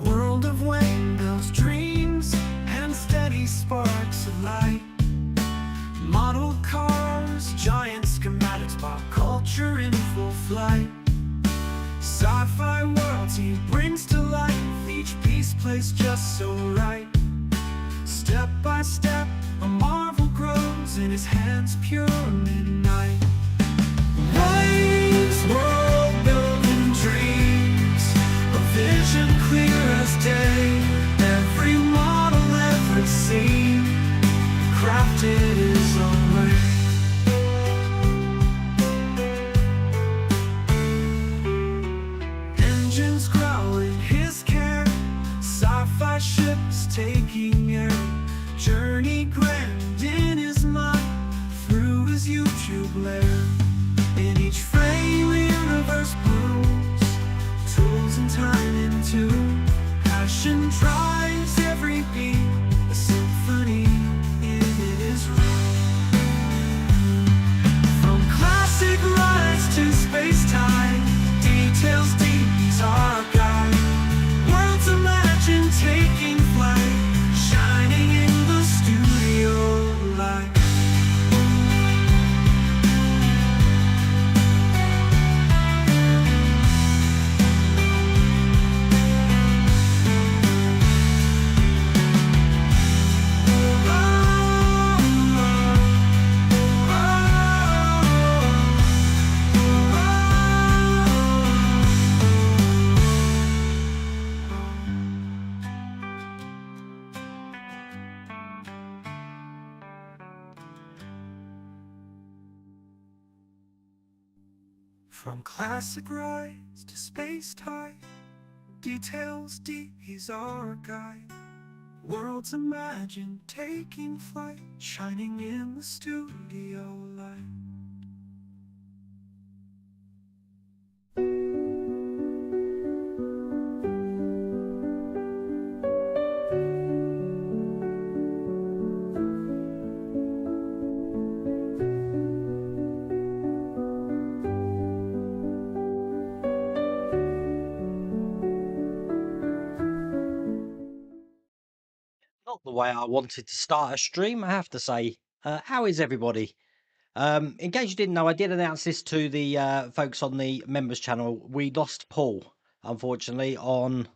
World of windmills, dreams, and steady sparks of light. Model cars, giant schematics, pop culture in full flight. Sci-fi worlds he brings to life, each piece placed just so right. Step by step, a marvel grows in his hands, pure midnight. Waves, world building dreams, a vision clear as day. Every model ever seen, crafted his own way. starships taking air, journey grand in his mind, through his YouTube lair. In each frame the universe blooms, tools and time into passion drives every beat, a symphony in his room. From classic rise to space-time, details deep, he's our guide. Worlds imagine taking flight, shining in the studio light. From classic rides to space-time, details deep, he's our guide. Worlds imagined taking flight, shining in the studio light. Not the way I wanted to start a stream, I have to say. How is everybody? In case you didn't know, I did announce this to the folks on the members channel. We lost Paul, unfortunately, on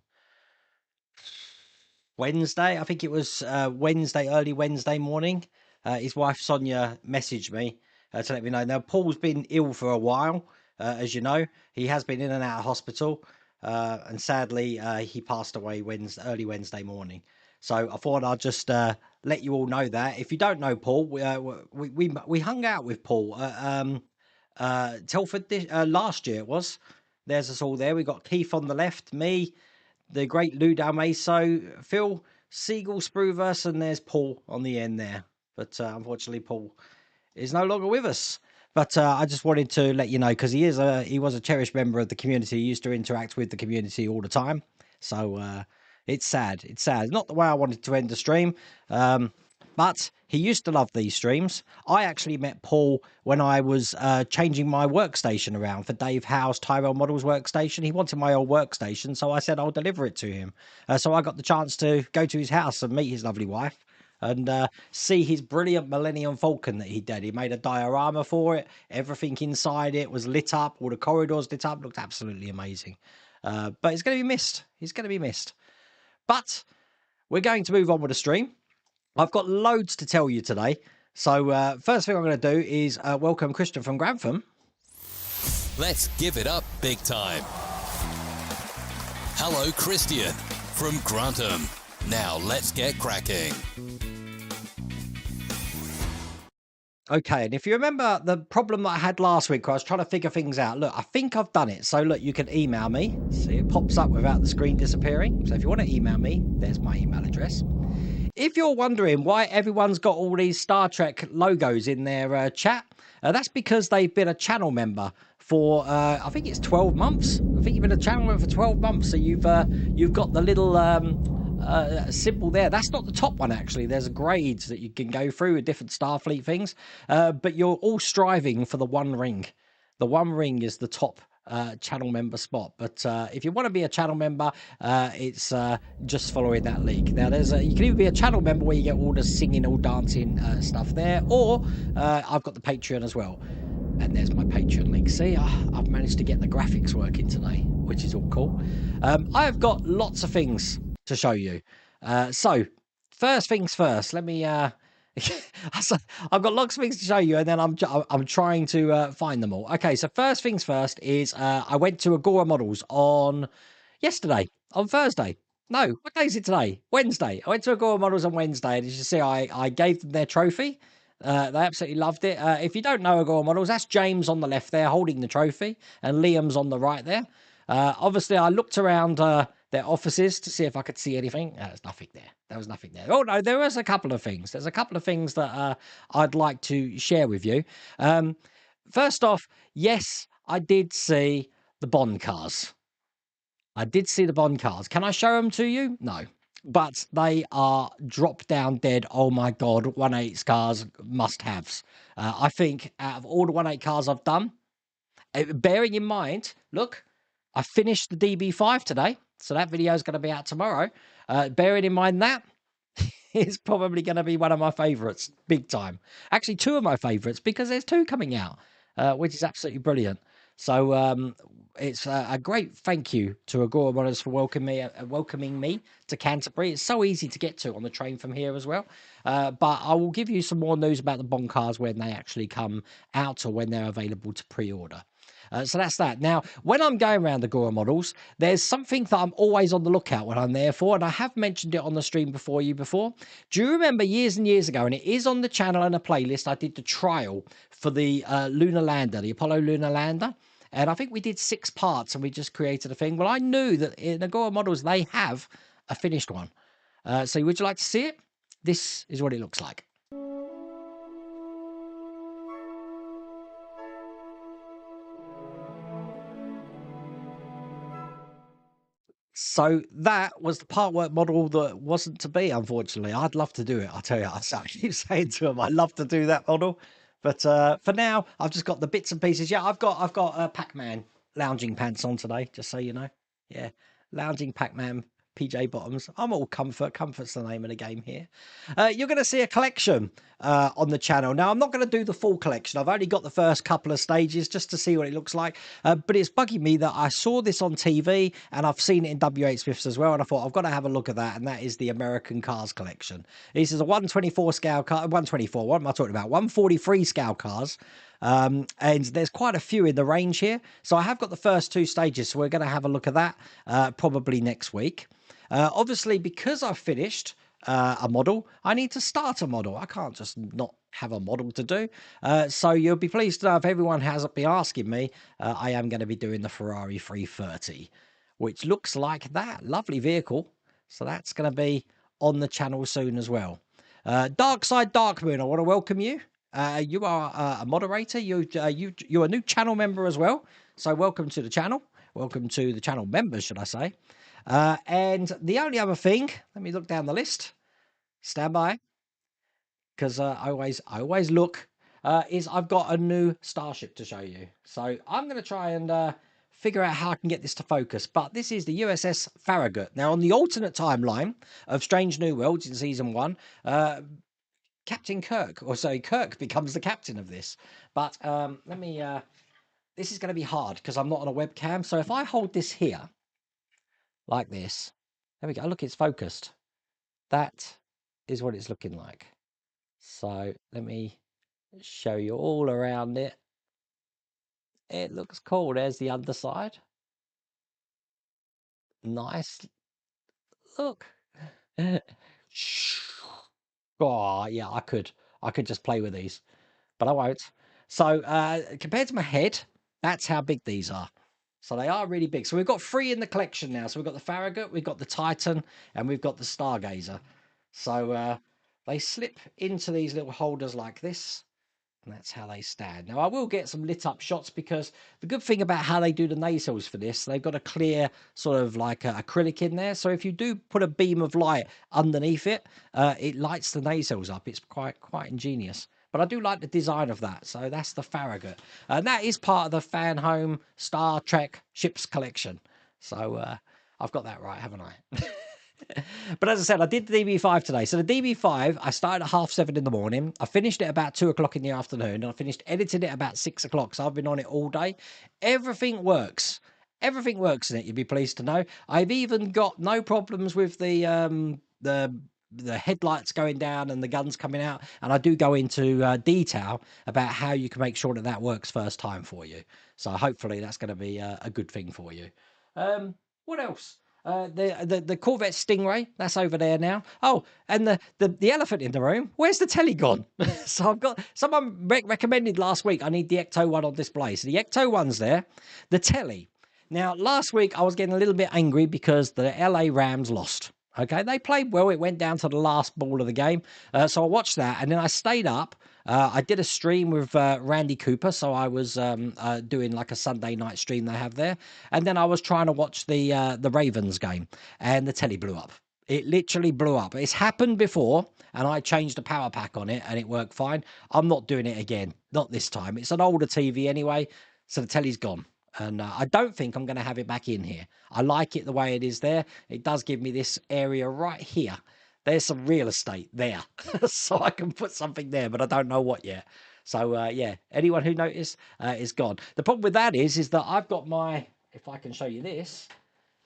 Wednesday. I think it was Wednesday, early Wednesday morning. His wife Sonia messaged me to let me know. Now, Paul's been ill for a while, as you know. He has been in and out of hospital, and sadly, he passed away early Wednesday morning. So I thought I'd just let you all know that. If you don't know Paul, we hung out with Paul at Telford last year. It was. There's us all there. We got Keith on the left, me, the great Lou Dalmaso, Phil, Siegel, Spruverse, and there's Paul on the end there. But unfortunately, Paul is no longer with us. But I just wanted to let you know, because he was a cherished member of the community. He used to interact with the community all the time. So it's sad. It's sad. Not the way I wanted to end the stream. But he used to love these streams. I actually met Paul when I was changing my workstation around for Dave Howe's Tyrell Models workstation. He wanted my old workstation, so I said I'll deliver it to him. So I got the chance to go to his house and meet his lovely wife and see his brilliant Millennium Falcon that he did. He made a diorama for it. Everything inside it was lit up. All the corridors lit up. Looked absolutely amazing. But he's going to be missed. He's going to be missed. But we're going to move on with the stream. I've got loads to tell you today. So first thing I'm going to do is welcome Christian from Grantham. Let's give it up big time. Hello, Christian from Grantham. Now let's get cracking. Okay, and if you remember the problem that I had last week, where I was trying to figure things out. Look, I think I've done it. So look, you can email me. See, it pops up without the screen disappearing. So if you want to email me, there's my email address. If you're wondering why everyone's got all these Star Trek logos in their chat, that's because they've been a channel member for, I think it's 12 months. I think you've been a channel member for 12 months. So you've got the little symbol there. That's not the top one, actually. There's grades that you can go through with different Starfleet things. But you're all striving for the One Ring. The One Ring is the top channel member spot. But if you want to be a channel member, it's just following that link. Now you can either be a channel member where you get all the singing, all dancing stuff there, or I've got the Patreon as well. And there's my Patreon link. See, I've managed to get the graphics working today, which is all cool. I've got lots of things to show you. So first things first, let me I've got lots of things to show you, and then I'm trying to find them all. Okay, so first things first is I went to Agora Models on Thursday. No, what day is it today? Wednesday. I went to Agora Models on Wednesday, and as you see, I gave them their trophy. They absolutely loved it. If you don't know Agora Models, that's James on the left there holding the trophy, and Liam's on the right there. Obviously, I looked around their offices to see if I could see anything. There's nothing there. There was nothing there. Oh no, there was a couple of things. There's a couple of things that I'd like to share with you. First off, yes, I did see the Bond cars. I did see the Bond cars. Can I show them to you? No. But they are drop down dead. Oh my God, 1.8 cars must haves. I think out of all the 1.8 cars I've done, bearing in mind, look, I finished the DB5 today. So that video is going to be out tomorrow. Bearing in mind that, it's probably going to be one of my favorites, big time. Actually, two of my favorites because there's two coming out, which is absolutely brilliant. So it's a great thank you to Agora Models for welcoming me to Canterbury. It's so easy to get to on the train from here as well. But I will give you some more news about the Bond cars when they actually come out or when they're available to pre-order. So that's that. Now, when I'm going around the Agora Models, there's something that I'm always on the lookout when I'm there for, and I have mentioned it on the stream before. Do you remember years and years ago, and it is on the channel and a playlist, I did the trial for the lunar lander, the Apollo lunar lander, and I think we did 6 parts and we just created a thing. Well, I knew that in Agora Models, they have a finished one. So would you like to see it? This is what it looks like. So that was the part work model that wasn't to be, unfortunately. I'd love to do it. I'll tell you, I keep saying to him, I'd love to do that model. But for now, I've just got the bits and pieces. Yeah, I've got Pac-Man lounging pants on today, just so you know. Yeah, lounging Pac-Man PJ bottoms. I'm all comfort. Comfort's the name of the game here. You're going to see a collection on the channel. Now, I'm not going to do the full collection. I've only got the first couple of stages just to see what it looks like. But it's bugging me that I saw this on TV and I've seen it in W.H. Smith's as well. And I thought, I've got to have a look at that. And that is the American Cars collection. This is a 124 scale car. 124, what am I talking about? 143 scale cars. And there's quite a few in the range here. So I have got the first 2 stages. So we're going to have a look at that probably next week. Obviously, because I've finished a model, I need to start a model. I can't just not have a model to do. So you'll be pleased to know if everyone has been asking me, I am going to be doing the Ferrari 330, which looks like that. Lovely vehicle. So that's going to be on the channel soon as well. Dark Side Dark Moon, I want to welcome you. You are a moderator. You're a new channel member as well. So welcome to the channel. Welcome to the channel members, should I say. And the only other thing, let me look down the list. Stand by, because I always look. Is I've got a new starship to show you. So I'm going to try and figure out how I can get this to focus. But this is the USS Farragut. Now, on the alternate timeline of Strange New Worlds in season 1, Captain Kirk, or sorry, Kirk becomes the captain of this. But let me. This is going to be hard because I'm not on a webcam. So if I hold this here, like this, there we go. Look, it's focused. That is what it's looking like. So let me show you all around it. It looks cool. There's the underside. Nice. Look. Oh yeah, I could just play with these, but I won't. So compared to my head, that's how big these are. So they are really big. So we've got 3 in the collection now. So we've got the Farragut, we've got the Titan, and we've got the Stargazer. So they slip into these little holders like this. And that's how they stand. Now, I will get some lit up shots because the good thing about how they do the nacelles for this, they've got a clear sort of like acrylic in there. So if you do put a beam of light underneath it, it lights the nacelles up. It's quite ingenious. But I do like the design of that. So that's the Farragut. And that is part of the Fan Home Star Trek ships collection. So I've got that right, haven't I? But as I said, I did the DB5 today. So the DB5, I started at 7:30 in the morning. I finished it about 2 o'clock in the afternoon. And I finished editing it about 6 o'clock. So I've been on it all day. Everything works. Everything works in it, you'd be pleased to know. I've even got no problems with the headlights going down and the guns coming out. And I do go into detail about how you can make sure that that works first time for you. So hopefully that's going to be a good thing for you. What else? The Corvette Stingray, that's over there now. Oh, and the elephant in the room, where's the telly gone? So I've got, someone recommended last week, I need the Ecto 1 on display. So the Ecto 1's there. The telly. Now, last week I was getting a little bit angry because the LA Rams lost. Okay, they played well. It went down to the last ball of the game. So I watched that and then I stayed up. I did a stream with Randy Cooper. So I was doing like a Sunday night stream they have there. And then I was trying to watch the Ravens game and the telly blew up. It literally blew up. It's happened before, and I changed the power pack on it, and it worked fine. I'm not doing it again. Not this time. It's an older TV anyway, so the telly's gone. And I don't think I'm going to have it back in here. I like it the way it is there. It does give me this area right here. There's some real estate there. So I can put something there, but I don't know what yet. So, yeah, anyone who noticed is gone. The problem with that is that I've got my, if I can show you this,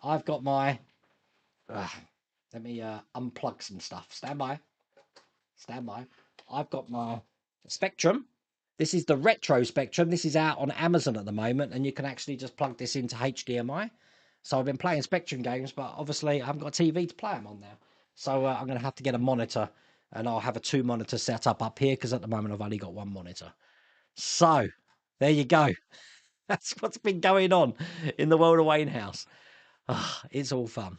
I've got my, let me unplug some stuff. Stand by. Stand by. I've got my Spectrum. This is the retro Spectrum. This is out on Amazon at the moment, and you can actually just plug this into HDMI. So I've been playing Spectrum games, but obviously I haven't got a TV to play them on now. So I'm going to have to get a monitor, and I'll have a 2-monitor setup up here because at the moment I've only got 1 monitor. So there you go. That's what's been going on in the world of Wayne House. Oh, it's all fun.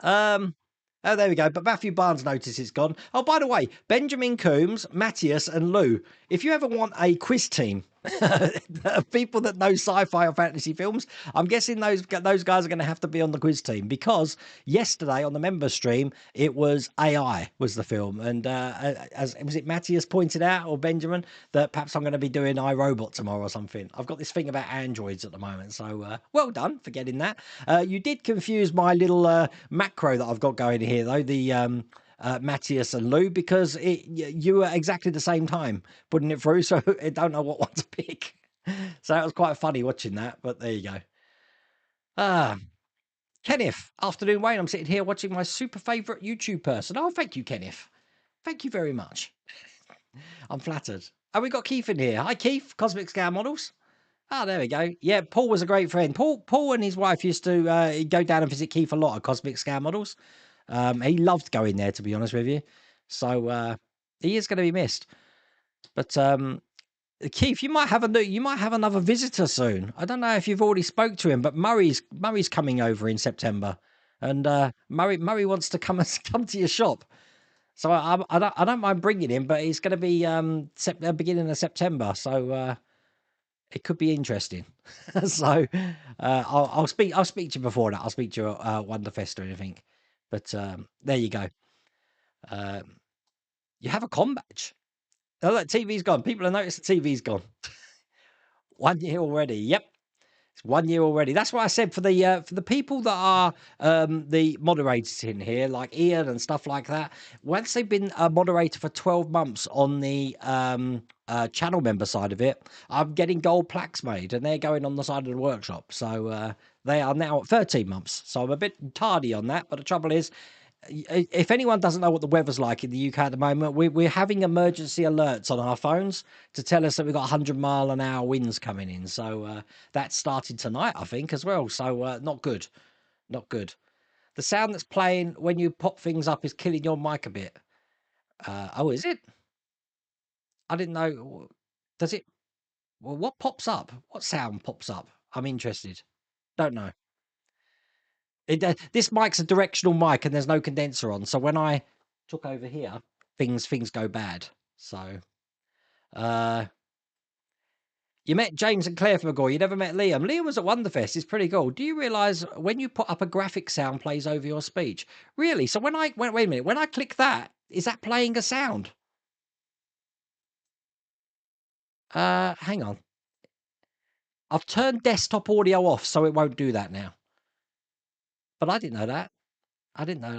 Oh, there we go. But Matthew Barnes notices it's gone. Oh, by the way, Benjamin Coombs, Matthias, and Lou. If you ever want a quiz team, people that know sci-fi or fantasy films, I'm guessing those guys are going to have to be on the quiz team because yesterday on the member stream it was AI was the film, and as was it Matthias pointed out or Benjamin that perhaps I'm going to be doing iRobot tomorrow or something. I've got this thing about androids at the moment, so well done for getting that. You did confuse my little macro that I've got going here though. The Matthias and Lou, because you were exactly the same time putting it through, so I don't know what one to pick. So that was quite funny watching that, but there you go. Kenneth, afternoon Wayne, I'm sitting here watching my super favourite YouTube person. Oh, thank you, Kenneth. Thank you very much. I'm flattered. Oh, we got Keith in here. Hi, Keith, Cosmic Scale Models. Oh, there we go. Yeah, Paul was a great friend. Paul and his wife used to go down and visit Keith a lot at Cosmic Scale Models. He loved going there, to be honest with you. So he is going to be missed. But Keith, you might have another visitor soon. I don't know if you've already spoke to him, but Murray's coming over in September, and Murray wants to come to your shop. So I don't mind bringing him, but it's going to be beginning of September. So it could be interesting. So I'll speak to you before that. I'll speak to you at Wonderfest or anything. But there you go. You have a com badge. Oh, look, TV's gone. People have noticed the TV's gone. 1 year already. Yep. It's 1 year already. That's why I said for the people that are the moderators in here, like Ian and stuff like that, once they've been a moderator for 12 months on the channel member side of it, I'm getting gold plaques made, and they're going on the side of the workshop. So they are now at 13 months. So I'm a bit tardy on that, but the trouble is, if anyone doesn't know what the weather's like in the UK at the moment, we're having emergency alerts on our phones to tell us that we've got 100-mile-an-hour winds coming in. So that started tonight, I think, as well. So not good. Not good. The sound that's playing when you pop things up is killing your mic a bit. Oh, is it? I didn't know. Does it? Well, what pops up? What sound pops up? I'm interested. Don't know. This mic's a directional mic and there's no condenser on. So when I took over here, things go bad. So you met James and Claire from Agora. You never met Liam. Liam was at Wonderfest. It's pretty cool. Do you realise when you put up a graphic sound plays over your speech? Really? So wait a minute. When I click that, is that playing a sound? Hang on. I've turned desktop audio off, so it won't do that now. But I didn't know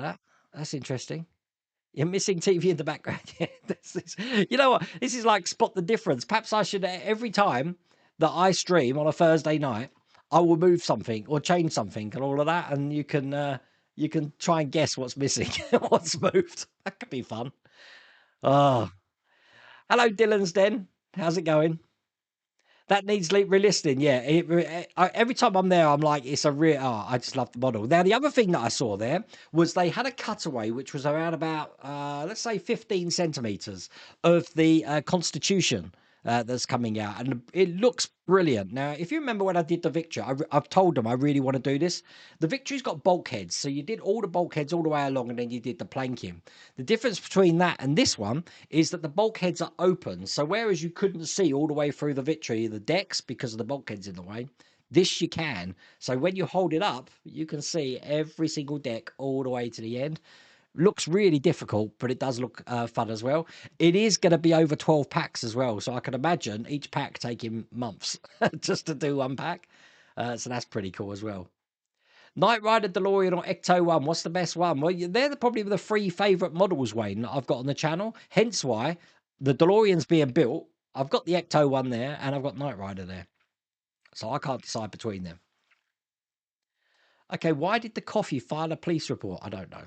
that. That's interesting. You're missing TV in the background. You know what? This is like spot the difference. Perhaps I should, every time that I stream on a Thursday night, I will move something or change something and all of that, and you can try and guess what's missing, what's moved. That could be fun. Oh, hello, Dylan's Den. How's it going? That needs relisting, yeah. Every time I'm there, I'm like, it's a real. Oh, I just love the model. Now, the other thing that I saw there was they had a cutaway, which was around about, let's say, 15 centimeters of the Constitution. that's coming out, and it looks brilliant. Now, if you remember when I did the Victory, I've told them I really want to do this. The Victory's got bulkheads, so you did all the bulkheads all the way along, and then you did the planking. The difference between that and this one is that the bulkheads are open, so whereas you couldn't see all the way through the Victory, the decks, because of the bulkheads in the way, this you can. So when you hold it up, you can see every single deck all the way to the end. Looks really difficult, but it does look fun as well. It is going to be over 12 packs as well, so I can imagine each pack taking months just to do one pack. So that's pretty cool as well. Knight Rider, DeLorean, or Ecto One. What's the best one? Well, they're probably the three favourite models, Wayne, that I've got on the channel. Hence why the DeLorean's being built. I've got the Ecto One there, and I've got Knight Rider there. So I can't decide between them. Okay, why did the coffee file a police report? I don't know.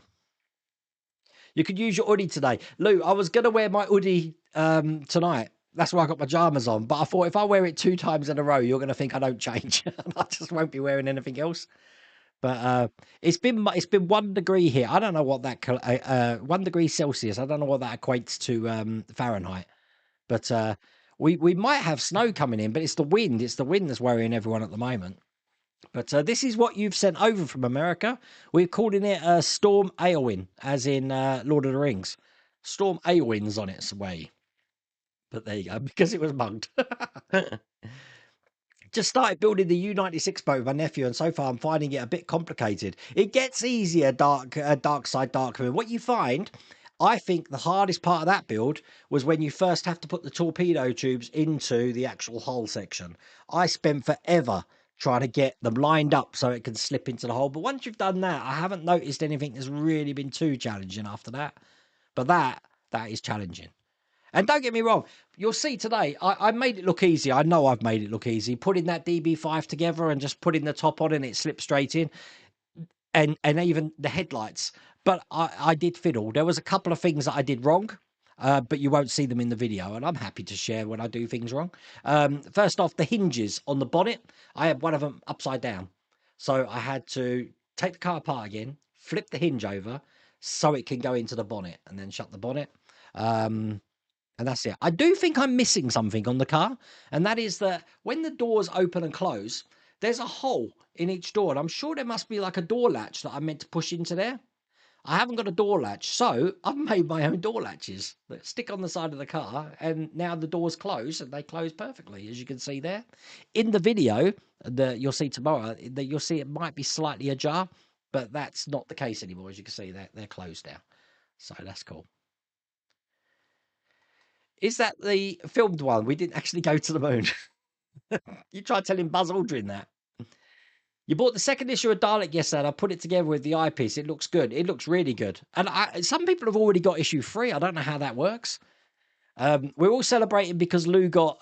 You could use your hoodie today. Lou, I was going to wear my hoodie tonight. That's why I got my pajamas on. But I thought if I wear it 2 times in a row, you're going to think I don't change. I just won't be wearing anything else. But it's been 1 degree here. I don't know what that 1 degree Celsius. I don't know what that equates to Fahrenheit. But we might have snow coming in. But it's the wind. It's the wind that's worrying everyone at the moment. But this is what you've sent over from America. We're calling it Storm Aelwyn, as in Lord of the Rings. Storm Aelwyn's on its way. But there you go, because it was mugged. Just started building the U-96 boat with my nephew, and so far I'm finding it a bit complicated. It gets easier, dark side, dark moon. What you find, I think the hardest part of that build was when you first have to put the torpedo tubes into the actual hull section. I spent forever trying to get them lined up so it can slip into the hole. But once you've done that, I haven't noticed anything that's really been too challenging after that. But that is challenging. And don't get me wrong, you'll see today, I made it look easy. I know I've made it look easy. Putting that DB5 together and just putting the top on and it slipped straight in. And even the headlights. But I did fiddle. There was a couple of things that I did wrong. But you won't see them in the video, and I'm happy to share when I do things wrong. First off, the hinges on the bonnet, I had one of them upside down. So I had to take the car apart again, flip the hinge over so it can go into the bonnet, and then shut the bonnet. And that's it. I do think I'm missing something on the car, and that is that when the doors open and close, there's a hole in each door, and I'm sure there must be like a door latch that I meant to push into there. I haven't got a door latch, so I've made my own door latches that stick on the side of the car, and now the doors close, and they close perfectly, as you can see there. In the video that you'll see tomorrow, that you'll see it might be slightly ajar, but that's not the case anymore. As you can see, they're closed now, so that's cool. Is that the filmed one? We didn't actually go to the moon. You tried telling Buzz Aldrin that. You bought the second issue of Dalek yesterday, and I put it together with the eyepiece. It looks good. It looks really good. And some people have already got issue 3. I don't know how that works. We're all celebrating because Lou got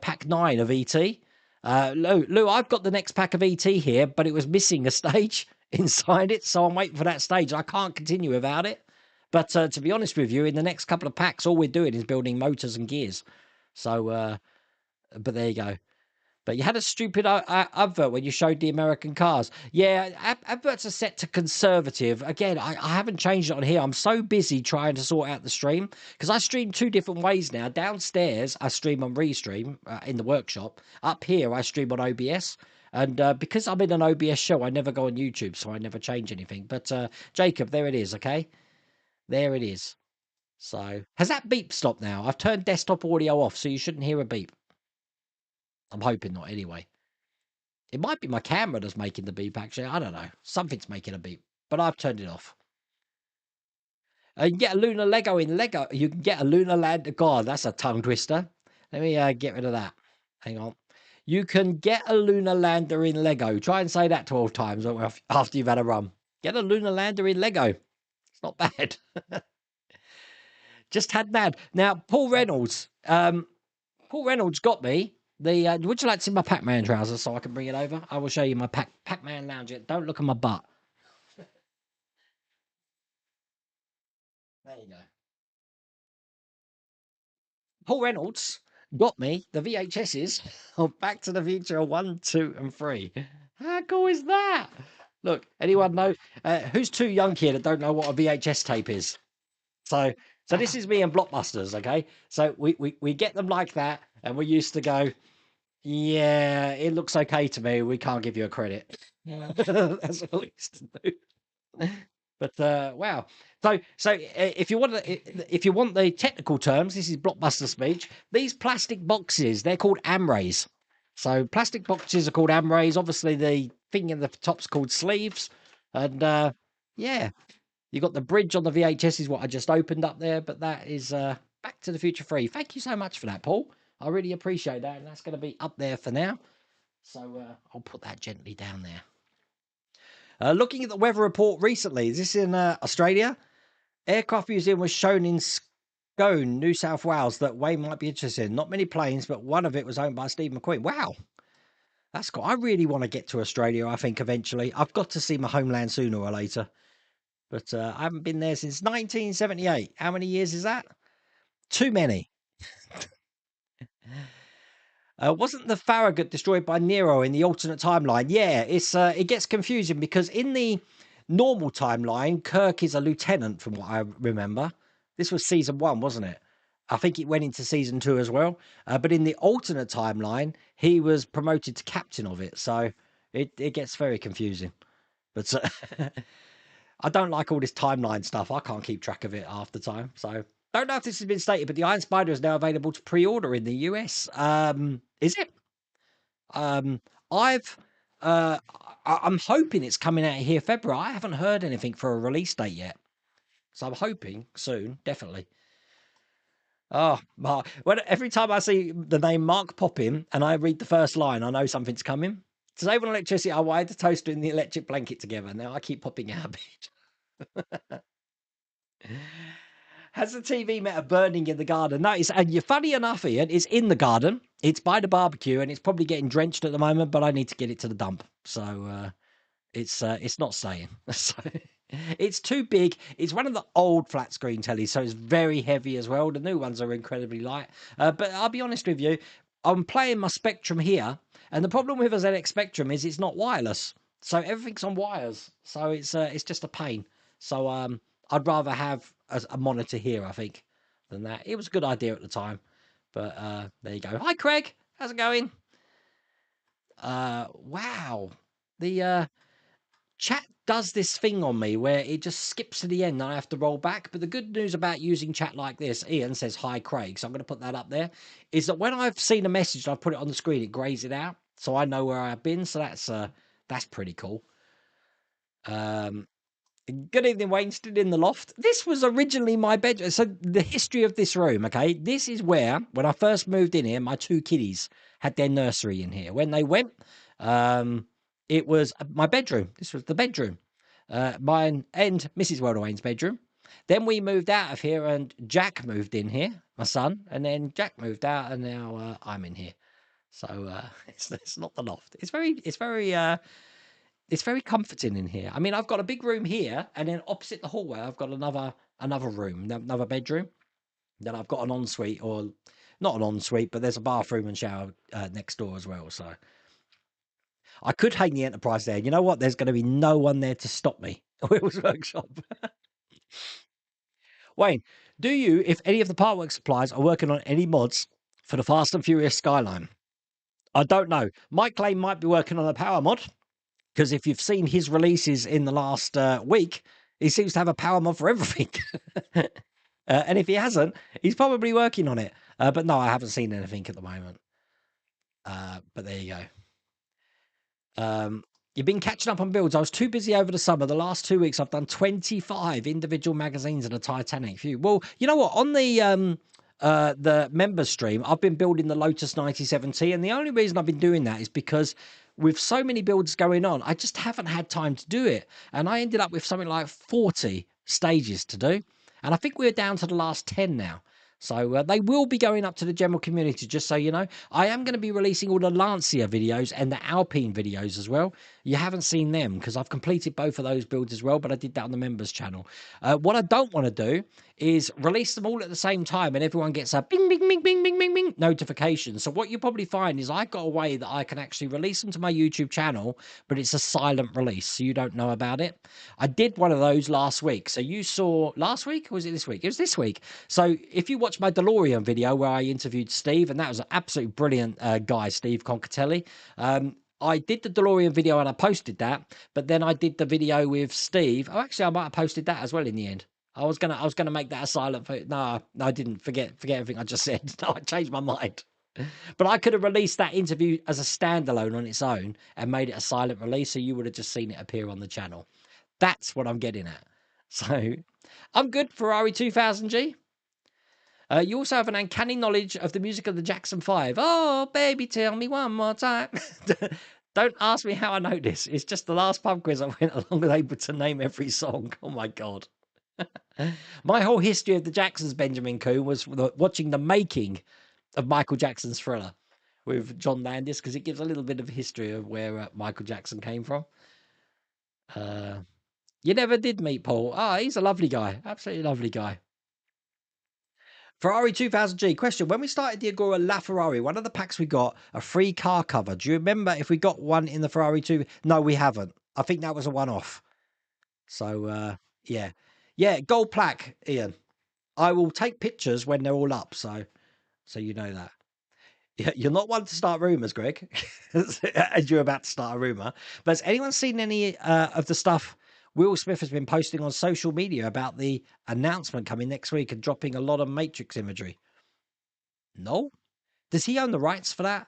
pack 9 of ET. Lou, I've got the next pack of ET here, but it was missing a stage inside it, so I'm waiting for that stage. I can't continue without it. But to be honest with you, in the next couple of packs, all we're doing is building motors and gears. So, but there you go. But you had a stupid advert when you showed the American cars. Yeah, adverts are set to conservative. Again, I haven't changed it on here. I'm so busy trying to sort out the stream because I stream 2 different ways now. Downstairs, I stream on Restream in the workshop. Up here, I stream on OBS. And because I'm in an OBS show, I never go on YouTube, so I never change anything. But Jacob, there it is, okay? There it is. So, has that beep stopped now? I've turned desktop audio off, so you shouldn't hear a beep. I'm hoping not anyway. It might be my camera that's making the beep, actually. I don't know. Something's making a beep, but I've turned it off. You can get a lunar Lego in Lego. You can get a lunar land. God, that's a tongue twister. Let me get rid of that. Hang on. You can get a lunar lander in Lego. Try and say that 12 times after you've had a run. Get a lunar lander in Lego. It's not bad. Just had mad. Now, Paul Reynolds. Paul Reynolds got me. Would you like to see my Pac-Man trousers so I can bring it over? I will show you my Pac-Man lounge. Don't look at my butt. There you go. Paul Reynolds got me the VHSs of Back to the Future 1, 2, and 3. How cool is that? Look, anyone know? Who's too young here that don't know what a VHS tape is? So So this is me and Blockbusters, okay? So we get them like that, and we used to go, yeah, it looks okay to me. We can't give you a credit. That's what we used to do. But wow. So if you want the technical terms, this is Blockbuster speech. These plastic boxes, they're called amrays. So plastic boxes are called amrays. Obviously, the thing in the top's called sleeves, and yeah, you got the bridge on the VHS is what I just opened up there. But that is Back to the Future 3. Thank you so much for that, Paul. I really appreciate that, and that's going to be up there for now. So I'll put that gently down there. Looking at the weather report recently, is this in Australia? Aircraft Museum was shown in Scone, New South Wales, that Wayne might be interested in. Not many planes, but one of it was owned by Steve McQueen. Wow, that's cool. I really want to get to Australia, I think, eventually. I've got to see my homeland sooner or later. But I haven't been there since 1978. How many years is that? Too many. Wasn't the Farragut destroyed by Nero in the alternate timeline? Yeah, it gets confusing because in the normal timeline, Kirk is a lieutenant, from what I remember. This was season 1, wasn't it? I think it went into season 2 as well. But in the alternate timeline, he was promoted to captain of it, so it gets very confusing. But I don't like all this timeline stuff. I can't keep track of it half the time. So don't know if this has been stated, but the Iron Spider is now available to pre-order in the US. Is it? I've I'm hoping it's coming out here February. I haven't heard anything for a release date yet, so I'm hoping soon, definitely. Oh, Mark! Every time I see the name Mark pop in and I read the first line, I know something's coming. To save on electricity, I wired the toaster and the electric blanket together. Now I keep popping out of bed. Has the TV met a burning in the garden? No, and funny enough, Ian, it's in the garden. It's by the barbecue, and it's probably getting drenched at the moment. But I need to get it to the dump, so it's not staying. So it's too big. It's one of the old flat screen tellies, so it's very heavy as well. The new ones are incredibly light. But I'll be honest with you, I'm playing my Spectrum here, and the problem with a ZX Spectrum is it's not wireless, so everything's on wires. So it's just a pain. So I'd rather have a monitor here, I think, than that. It was a good idea at the time, but there you go. Hi, Craig. How's it going? Wow. The chat does this thing on me where it just skips to the end and I have to roll back. But the good news about using chat like this, Ian says, hi, Craig. So I'm going to put that up there, is that when I've seen a message and I've put it on the screen, it grays it out. So I know where I've been. So that's pretty cool. Good evening, Wayne. Stood in the loft. This was originally my bedroom. So the history of this room, okay? This is where, when I first moved in here, my 2 kiddies had their nursery in here. When they went, it was my bedroom. This was the bedroom. Mine and Mrs. Welder Wayne's bedroom. Then we moved out of here and Jack moved in here, my son. And then Jack moved out and now I'm in here. So it's not the loft. It's very comforting in here. I mean, I've got a big room here, and then opposite the hallway, I've got another room, another bedroom. Then I've got an ensuite, or not an ensuite, but there's a bathroom and shower next door as well. So I could hang the Enterprise there. You know what? There's going to be no one there to stop me. Wheels Workshop. Wayne, do you, if any of the Partwork suppliers are working on any mods for the Fast and Furious Skyline? I don't know. Mike Lane might be working on a power mod. Because if you've seen his releases in the last week, he seems to have a power mod for everything. And if he hasn't, he's probably working on it. But no, I haven't seen anything at the moment. But there you go. You've been catching up on builds. I was too busy over the summer. The last 2 weeks, I've done 25 individual magazines and a Titanic few. Well, you know what? On the members stream, I've been building the Lotus 97T. And the only reason I've been doing that is because with so many builds going on, I just haven't had time to do it. And I ended up with something like 40 stages to do. And I think we're down to the last 10 now. So they will be going up to the general community, just so you know. I am going to be releasing all the Lancia videos and the Alpine videos as well. You haven't seen them because I've completed both of those builds as well, but I did that on the members channel. What I don't want to do is release them all at the same time and everyone gets a bing, bing, bing, bing, bing, bing, bing notification. So what you probably find is I've got a way that I can actually release them to my YouTube channel, but it's a silent release, so you don't know about it. I did one of those last week. So you saw last week, or was it this week? It was this week. So if you watch my DeLorean video where I interviewed Steve, and that was an absolutely brilliant guy, Steve Concatelli. I did the DeLorean video and I posted that, but then I did the video with Steve. Oh, actually, I might have posted that as well in the end. I was gonna make that a silent. No, I didn't. Forget everything I just said. No, I changed my mind. But I could have released that interview as a standalone on its own and made it a silent release, so you would have just seen it appear on the channel. That's what I'm getting at. So I'm good, Ferrari 2000G. You also have an uncanny knowledge of the music of the Jackson 5. Oh, baby, tell me one more time. Don't ask me how I know this. It's just the last pub quiz I went along with able to name every song. Oh, my God. My whole history of the Jacksons, Benjamin Coon, was watching the making of Michael Jackson's Thriller with John Landis, because it gives a little bit of history of where Michael Jackson came from. You never did meet Paul. Ah, he's a lovely guy. Absolutely lovely guy. Ferrari 2000G. Question. When we started the Agora La Ferrari, one of the packs we got, a free car cover. Do you remember if we got one in the Ferrari 2? No, we haven't. I think that was a one-off. So, yeah. Yeah, gold plaque, Ian. I will take pictures when they're all up, so you know that. Yeah, you're not one to start rumours, Greg, as you're about to start a rumour. But has anyone seen any of the stuff Will Smith has been posting on social media about the announcement coming next week and dropping a lot of Matrix imagery? No? Does he own the rights for that?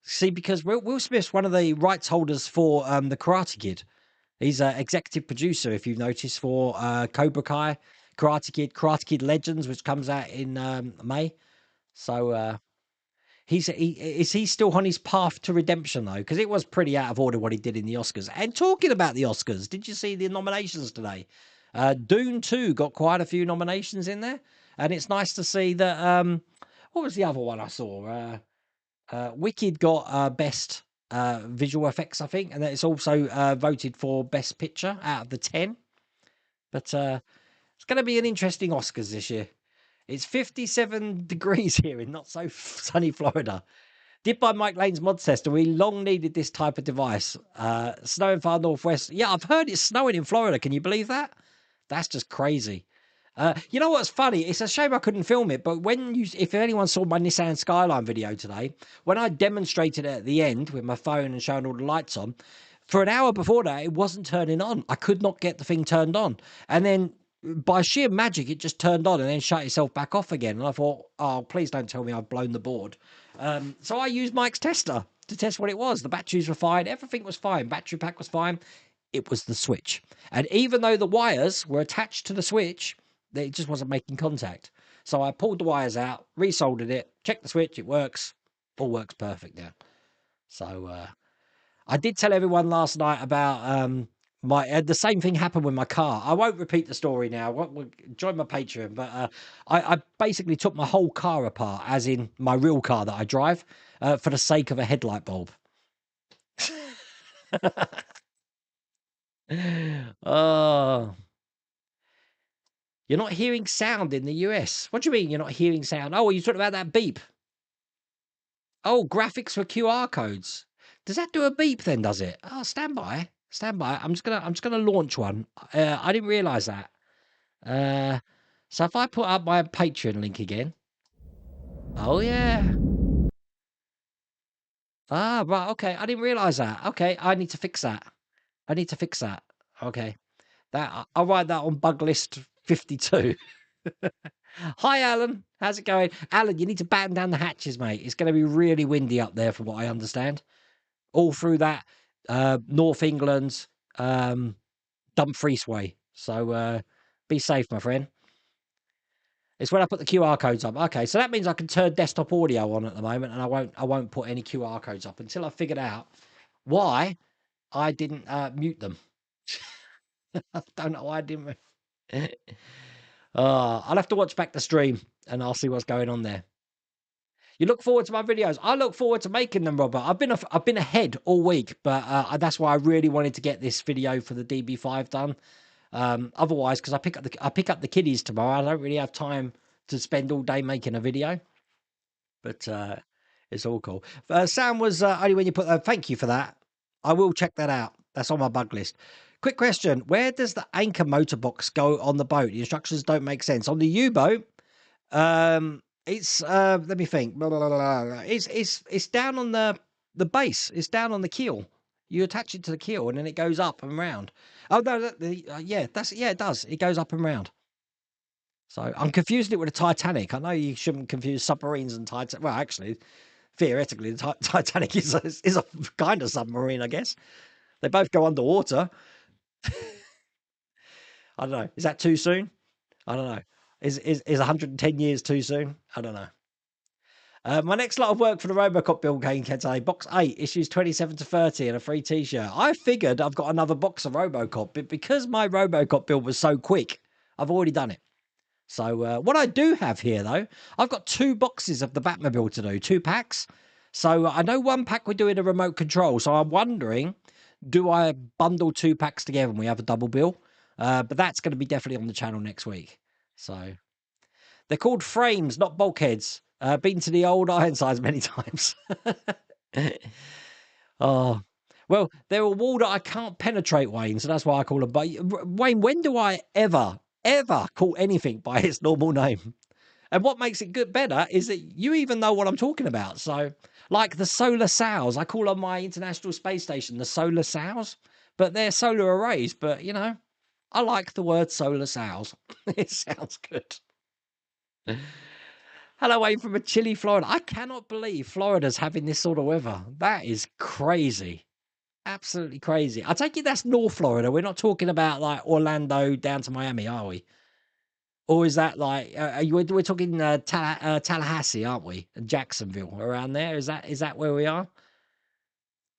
See, because Will Smith's one of the rights holders for the Karate Kid. He's an executive producer, if you've noticed, for Cobra Kai, Karate Kid Legends, which comes out in May. So is he still on his path to redemption, though? Because it was pretty out of order what he did in the Oscars. And talking about the Oscars, did you see the nominations today? Dune 2 got quite a few nominations in there. And it's nice to see that... what was the other one I saw? Wicked got best visual effects, I think. And it's also voted for best picture out of the 10. But it's going to be an interesting Oscars this year. It's 57 degrees here in not so sunny Florida. Did by Mike Lane's mod tester. We long needed this type of device. Snow in far northwest. Yeah, I've heard it's snowing in Florida. Can you believe that? That's just crazy. You know what's funny? It's a shame I couldn't film it, but if anyone saw my Nissan Skyline video today, when I demonstrated it at the end with my phone and showing all the lights on, for an hour before that, it wasn't turning on. I could not get the thing turned on. And then by sheer magic, it just turned on and then shut itself back off again. And I thought, oh, please don't tell me I've blown the board. So I used Mike's tester to test what it was. The batteries were fine. Everything was fine. Battery pack was fine. It was the switch. And even though the wires were attached to the switch, it just wasn't making contact. So I pulled the wires out, resoldered it, checked the switch. It works. All works perfect now. So I did tell everyone last night about the same thing happened with my car. I won't repeat the story now. Join my Patreon, but I basically took my whole car apart, as in my real car that I drive, for the sake of a headlight bulb. Oh, you're not hearing sound in the US. What do you mean you're not hearing sound? Oh, you talking about that beep? Oh, graphics for QR codes. Does that do a beep then? Does it? Oh, stand by. Stand by. I'm just gonna launch one. I didn't realise that. So if I put up my Patreon link again. Oh yeah. Ah, right. Okay. I didn't realise that. Okay. I need to fix that. Okay. I'll write that on bug list 52. Hi, Alan. How's it going? Alan, you need to batten down the hatches, mate. It's going to be really windy up there, from what I understand. All through that North England, Dumfries way. So be safe, my friend. It's when I put the QR codes up. Okay, so that means I can turn desktop audio on at the moment, and I won't put any QR codes up until I figured out why I didn't mute them. I don't know why I didn't. I'll have to watch back the stream and I'll see what's going on there. You look forward to my videos. I look forward to making them, Robert. I've been ahead all week, but that's why I really wanted to get this video for the DB5 done. Otherwise, because I pick up the kiddies tomorrow, I don't really have time to spend all day making a video. But it's all cool. Sam was only when you put. Thank you for that. I will check that out. That's on my bug list. Quick question: where does the anchor motor box go on the boat? The instructions don't make sense on the U-boat. It's let me think. Blah, blah, blah, blah. It's down on the base. It's down on the keel. You attach it to the keel and then it goes up and round. Oh no, yeah, it does. It goes up and round. So I'm confusing it with a Titanic. I know you shouldn't confuse submarines and Titanic. Well, actually, theoretically, the Titanic is a kind of submarine, I guess. They both go underwater. I don't know. Is that too soon? I don't know. Is 110 years too soon? I don't know. My next lot of work for the Robocop build came today. Box 8, issues 27 to 30, and a free t-shirt. I figured I've got another box of Robocop, but because my Robocop build was so quick, I've already done it. So what I do have here, though, I've got 2 boxes of the Batmobile to do, 2 packs. So I know 1 pack we're doing a remote control. So I'm wondering, do I bundle 2 packs together and we have a double bill? But that's going to be definitely on the channel next week. So they're called frames, not bulkheads. Been to the old Ironsides many times. Oh, well, they're a wall that I can't penetrate, Wayne, so that's why I call them. But Wayne, when do I ever call anything by its normal name? And what makes it good better is that you even know what I'm talking about. So, like the solar sails, I call on my International Space Station the solar sails, but they're solar arrays. But you know, I like the word solar sails. It sounds good. Hello, Wayne from a chilly Florida. I cannot believe Florida's having this sort of weather. That is crazy. Absolutely crazy. I take it that's North Florida. We're not talking about like Orlando down to Miami, are we? Or is that like we're talking Tallahassee, aren't we? And Jacksonville around there. Is that where we are?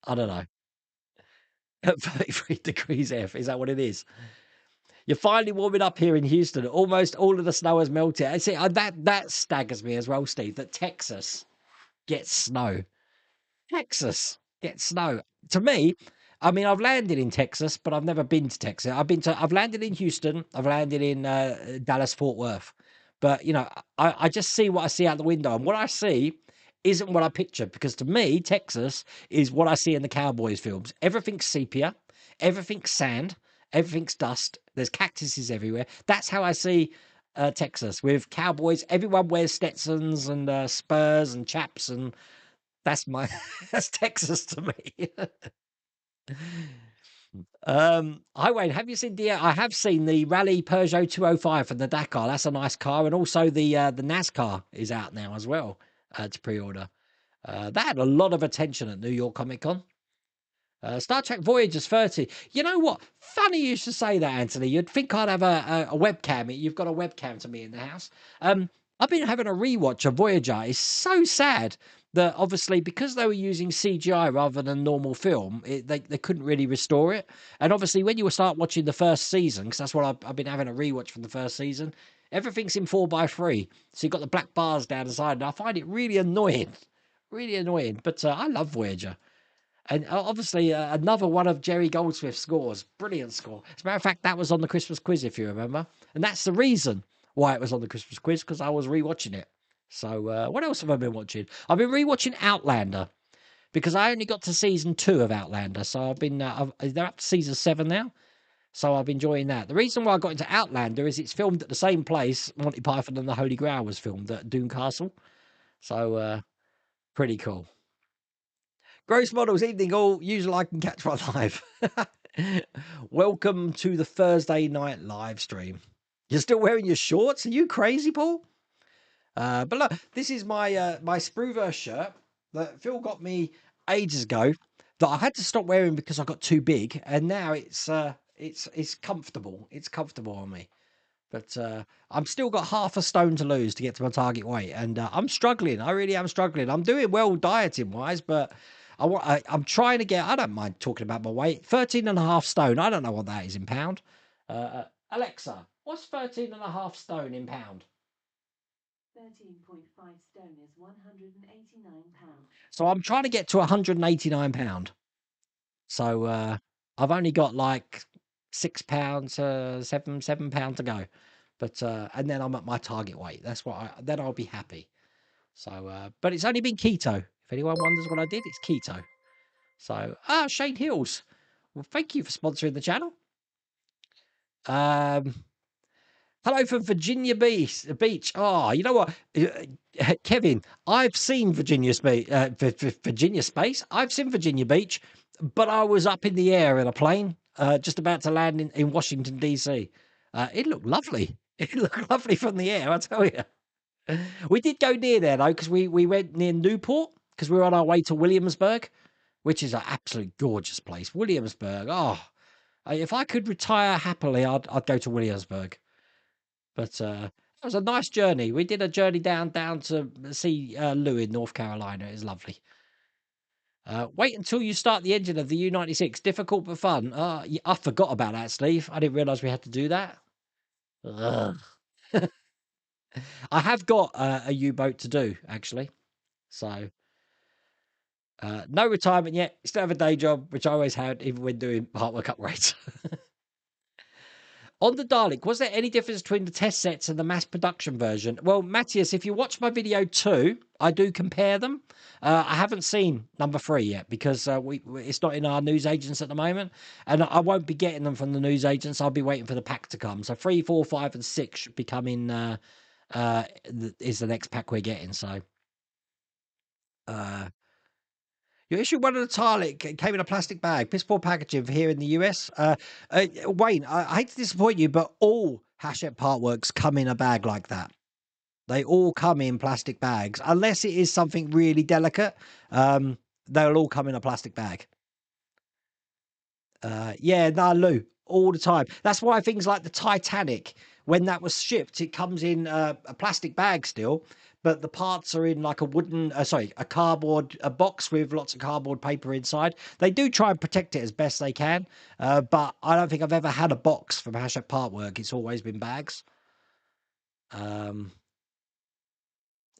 I don't know. At 33 degrees F. Is that what it is? You're finally warming up here in Houston. Almost all of the snow has melted. I see that staggers me as well, Steve. That Texas gets snow. Texas gets snow. To me, I mean, I've landed in Texas, but I've never been to Texas. I've landed in Houston. I've landed in Dallas, Fort Worth. But you know, I just see what I see out the window, and what I see isn't what I picture. Because to me, Texas is what I see in the Cowboys films. Everything's sepia, everything's sand, everything's dust. There's cactuses everywhere. That's how I see Texas with cowboys. Everyone wears Stetsons and spurs and chaps, and that's that's Texas to me. Hi Wayne, have you seen I have seen the Rally Peugeot 205 from the Dakar. That's a nice car, and also the NASCAR is out now as well to pre-order. That had a lot of attention at New York Comic Con. Star Trek Voyager's 30. You know what? Funny you should say that, Anthony. You'd think I'd have a webcam. You've got a webcam to me in the house. I've been having a rewatch of Voyager. It's so sad that obviously because they were using CGI rather than normal film, they couldn't really restore it. And obviously when you start watching the first season, because that's what I've been having a rewatch from the first season, everything's in 4:3. So you've got the black bars down the side. And I find it really annoying. Really annoying. But I love Voyager. And obviously, another one of Jerry Goldsmith's scores. Brilliant score. As a matter of fact, that was on the Christmas quiz, if you remember. And that's the reason why it was on the Christmas quiz, because I was rewatching it. So, what else have I been watching? I've been rewatching Outlander, because I only got to season 2 of Outlander. So I've been, they're up to season 7 now. So I've been enjoying that. The reason why I got into Outlander is it's filmed at the same place Monty Python and the Holy Grail was filmed, at Doom Castle. So, pretty cool. Gross Models, evening all. Usually I can catch my live. Welcome to the Thursday night live stream. You're still wearing your shorts? Are you crazy, Paul? But look, this is my my Spruverse shirt that Phil got me ages ago that I had to stop wearing because I got too big, and now it's comfortable. It's comfortable on me. But I'm still got half a stone to lose to get to my target weight, and I'm struggling. I really am struggling. I'm doing well dieting wise, but I'm trying to get. I don't mind talking about my weight. 13.5 stone. I don't know what that is in pound. Alexa, What's 13.5 stone in pound? 13.5 stone is 189 pounds. So I'm trying to get to 189 pound. So I've only got like £6, £7 to go. But and then I'm at my target weight. That's what then I'll be happy. So but it's only been keto. If anyone wonders what I did, it's keto. So Shane Hills. Well, thank you for sponsoring the channel. Hello from Virginia Beach. Oh, you know what, Kevin? I've seen Virginia Space. Virginia Space. I've seen Virginia Beach, but I was up in the air in a plane, just about to land in Washington DC. It looked lovely. It looked lovely from the air, I tell you. We did go near there though, because we went near Newport because we were on our way to Williamsburg, which is an absolute gorgeous place. Williamsburg. Oh, if I could retire happily, I'd go to Williamsburg. But it was a nice journey. We did a journey down to see Lou in North Carolina. It was lovely. Wait until you start the engine of the U-96. Difficult but fun. I forgot about that, Steve. I didn't realise we had to do that. Ugh. I have got a U-boat to do, actually. So, no retirement yet. Still have a day job, which I always had, even when doing artwork upgrades. On the Dalek, was there any difference between the test sets and the mass production version? Well, Matthias, if you watch my video 2, I do compare them. I haven't seen number 3 yet because it's not in our newsagents at the moment. And I won't be getting them from the newsagents. I'll be waiting for the pack to come. So 3, 4, 5, and 6 should be coming, is the next pack we're getting. So, you issued one of the Dalek. It came in a plastic bag. Piss poor packaging for here in the US. Wayne, I hate to disappoint you, but all Hachette Partworks come in a bag like that. They all come in plastic bags. Unless it is something really delicate, they'll all come in a plastic bag. Yeah, no, Lou, all the time. That's why things like the Titanic, when that was shipped, it comes in a plastic bag still, but the parts are in like a cardboard box with lots of cardboard paper inside. They do try and protect it as best they can, but I don't think I've ever had a box from Hachette Partwork. It's always been bags.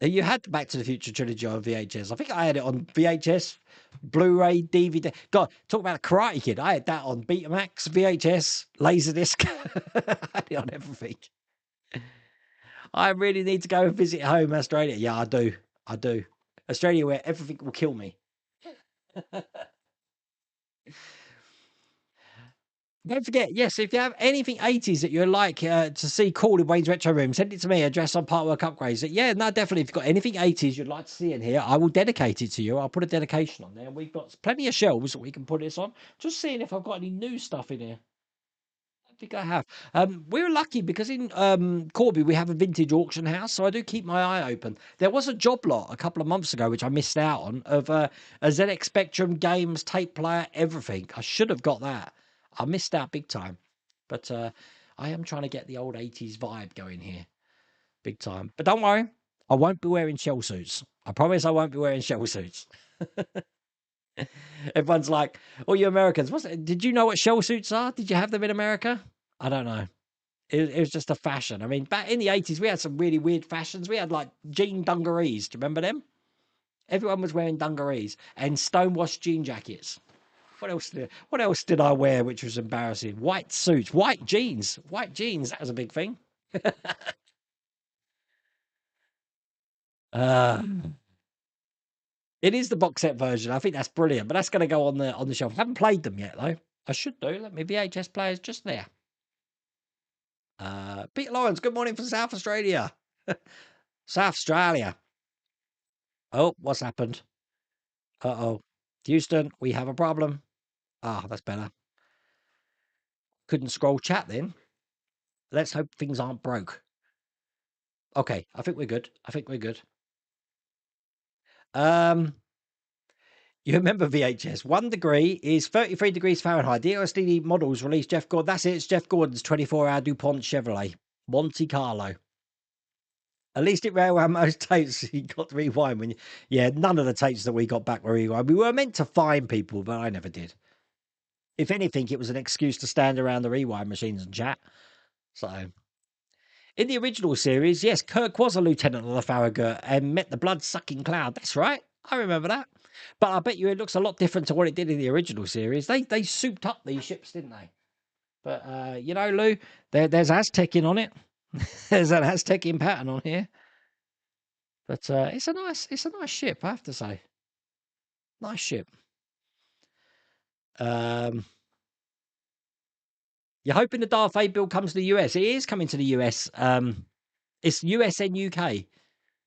You had the Back to the Future trilogy on VHS. I think I had it on VHS, Blu-ray, DVD. God, talk about a Karate Kid. I had that on Betamax, VHS, Laserdisc. I had it on everything. I really need to go and visit home, Australia. Yeah, I do. I do. Australia, where everything will kill me. Don't forget, yes, if you have anything 80s that you'd like to see cool in Wayne's Retro Room, send it to me, address on Partwork Upgrades. Yeah, no, definitely. If you've got anything 80s you'd like to see in here, I will dedicate it to you. I'll put a dedication on there. We've got plenty of shelves that we can put this on. Just seeing if I've got any new stuff in here. I think I have. We're lucky because in Corby we have a vintage auction house, so I do keep my eye open. There was a job lot a couple of months ago which I missed out on of a ZX Spectrum games, tape player, everything. I should have got that. I missed out big time. But I am trying to get the old 80s vibe going here. Big time. But don't worry, I won't be wearing shell suits. I promise I won't be wearing shell suits. Everyone's like, "Oh, you Americans, did you know what shell suits are? Did you have them in America?" I don't know. It was just a fashion. I mean, back in the 80s, we had some really weird fashions. We had like jean dungarees. Do you remember them? Everyone was wearing dungarees and stonewashed jean jackets. What else did I wear which was embarrassing? White suits, white jeans. White jeans, that was a big thing. It is the box set version. I think that's brilliant, but that's going to go on the shelf. I haven't played them yet though. I should do. Let me VHS players just there. Peter Lawrence, good morning from South Australia. South Australia. Oh, what's happened? Uh-oh. Houston, we have a problem. Ah, that's better. Couldn't scroll chat then. Let's hope things aren't broke. Okay, I think we're good. You remember VHS? 1 degree is 33 degrees Fahrenheit. The LSD models released Jeff Gordon. That's it. It's Jeff Gordon's 24-hour DuPont Chevrolet. Monte Carlo. At least it ran around most tapes. You got to rewind when you... Yeah, none of the tapes that we got back were rewind. We were meant to find people, but I never did. If anything, it was an excuse to stand around the rewind machines and chat. So, In the original series, yes, Kirk was a lieutenant of the Farragut and met the blood-sucking cloud. That's right. I remember that. But I bet you it looks a lot different to what it did in the original series. They souped up these ships, didn't they? But you know, Lou, there's Aztecian on it. There's an Aztecian pattern on here. But it's a nice ship, I have to say. Nice ship. You're hoping the Darth Vader build comes to the US. It is coming to the US. It's US and UK.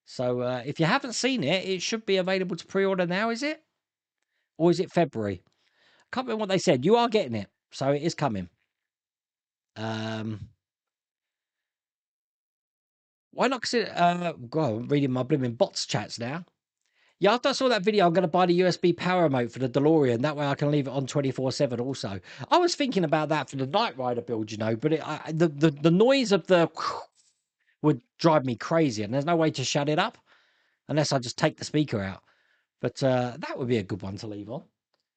So if you haven't seen it, it should be available to pre-order now, is it? Or is it February? I can't remember what they said. You are getting it. So it is coming. Why not consider... God, I'm reading my blooming bots chats now. Yeah, after I saw that video, I'm going to buy the USB power remote for the DeLorean. That way I can leave it on 24/7 also. I was thinking about that for the Knight Rider build, you know, but the noise of the would drive me crazy, and there's no way to shut it up unless I just take the speaker out. But that would be a good one to leave on.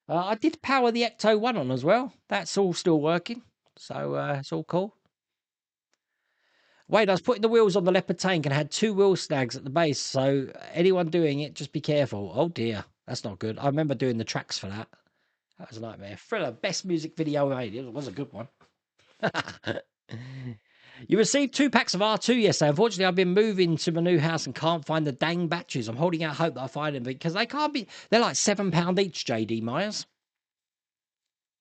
I did power the Ecto 1 on as well. That's all still working, so it's all cool. Wait, I was putting the wheels on the Leopard tank and had 2 wheel snags at the base, so anyone doing it, just be careful. Oh dear, that's not good. I remember doing the tracks for that. That was a nightmare. Thriller, best music video made. It was a good one. You received 2 packs of R2 yesterday. Unfortunately, I've been moving to my new house and can't find the dang batteries. I'm holding out hope that I find them because they can't be... They're like £7 each, JD Myers.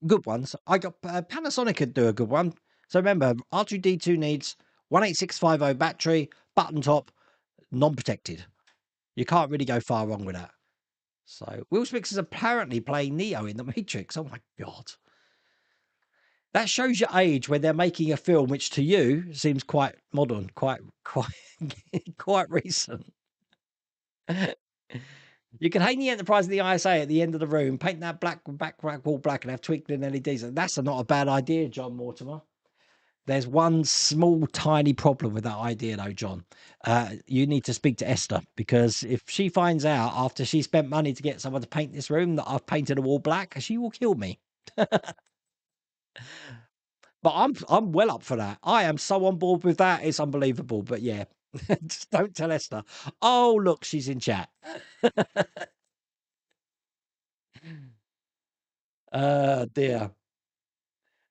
Good ones. I got... Panasonic could do a good one. So remember, R2D2 needs 18650 battery, button top, non-protected. You can't really go far wrong with that. So, Will Smith is apparently playing Neo in The Matrix. Oh my God. That shows your age when they're making a film which to you seems quite modern, quite recent. You can hang the Enterprise and the ISA at the end of the room, paint that black wall black and have twinkling LEDs. That's not a bad idea, John Mortimer. There's one small, tiny problem with that idea, though, John. You need to speak to Esther, because if she finds out after she spent money to get someone to paint this room that I've painted a wall black, she will kill me. But I'm well up for that. I am so on board with that. It's unbelievable. But yeah, just don't tell Esther. Oh, look, she's in chat. Dear.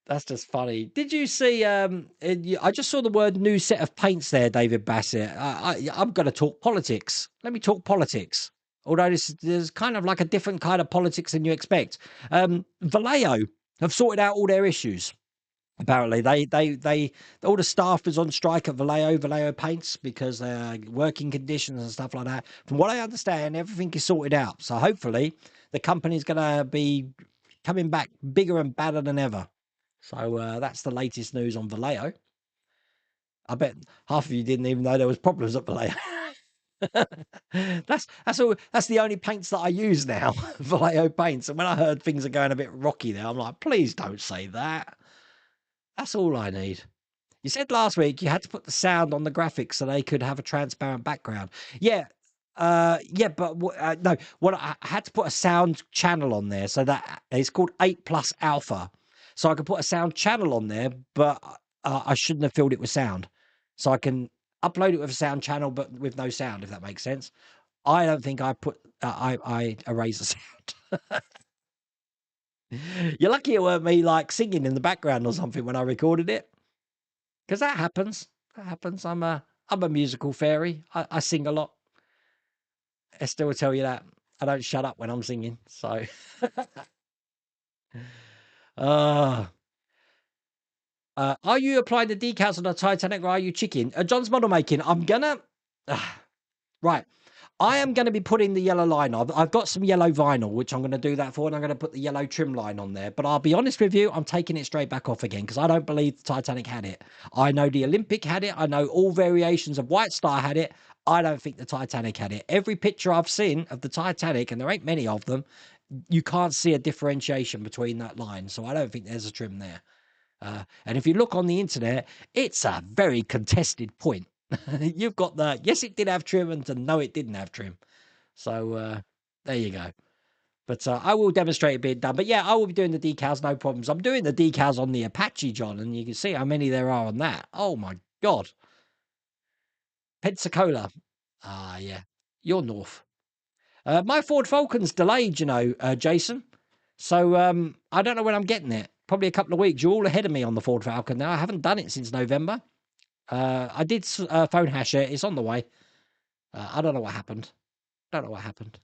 That's just funny. Did you see? I just saw the word "new set of paints" there, David Bassett. I'm going to talk politics. Let me talk politics. Although there's kind of like a different kind of politics than you expect. Vallejo have sorted out all their issues. Apparently, they all the staff was on strike at Vallejo Paints because working conditions and stuff like that. From what I understand, everything is sorted out. So hopefully, the company's going to be coming back bigger and badder than ever. So that's the latest news on Vallejo. I bet half of you didn't even know there was problems at Vallejo. That's all. That's the only paints that I use now, Vallejo paints. And when I heard things are going a bit rocky there, I'm like, please don't say that. That's all I need. You said last week you had to put the sound on the graphics so they could have a transparent background. Yeah. But no, what I had to put a sound channel on there, so that it's called 8+ Alpha. So I could put a sound channel on there, but I shouldn't have filled it with sound. So I can upload it with a sound channel, but with no sound, if that makes sense. I don't think I put I erased the sound. You're lucky it weren't me like singing in the background or something when I recorded it, because that happens. That happens. I'm a musical fairy. I sing a lot. Esther will tell you that. I don't shut up when I'm singing. So, are you applying the decals on the Titanic or are you chicken? John's model making. I'm gonna. Right. I am going to be putting the yellow line on. I've got some yellow vinyl, which I'm going to do that for, and I'm going to put the yellow trim line on there. But I'll be honest with you, I'm taking it straight back off again because I don't believe the Titanic had it. I know the Olympic had it. I know all variations of White Star had it. I don't think the Titanic had it. Every picture I've seen of the Titanic, and there ain't many of them, you can't see a differentiation between that line. So I don't think there's a trim there. And if you look on the internet, it's a very contested point. You've got the yes, it did have trim, and no, it didn't have trim. So there you go. But I will demonstrate it being done. But yeah, I will be doing the decals, no problems. I'm doing the decals on the Apache, John, and you can see how many there are on that. Oh my God. Pensacola. Ah, yeah. You're north. My Ford Falcon's delayed, you know, Jason. So I don't know when I'm getting it. Probably a couple of weeks. You're all ahead of me on the Ford Falcon now. I haven't done it since November. I did phone hash it. It's on the way. I don't know what happened. Don't know what happened.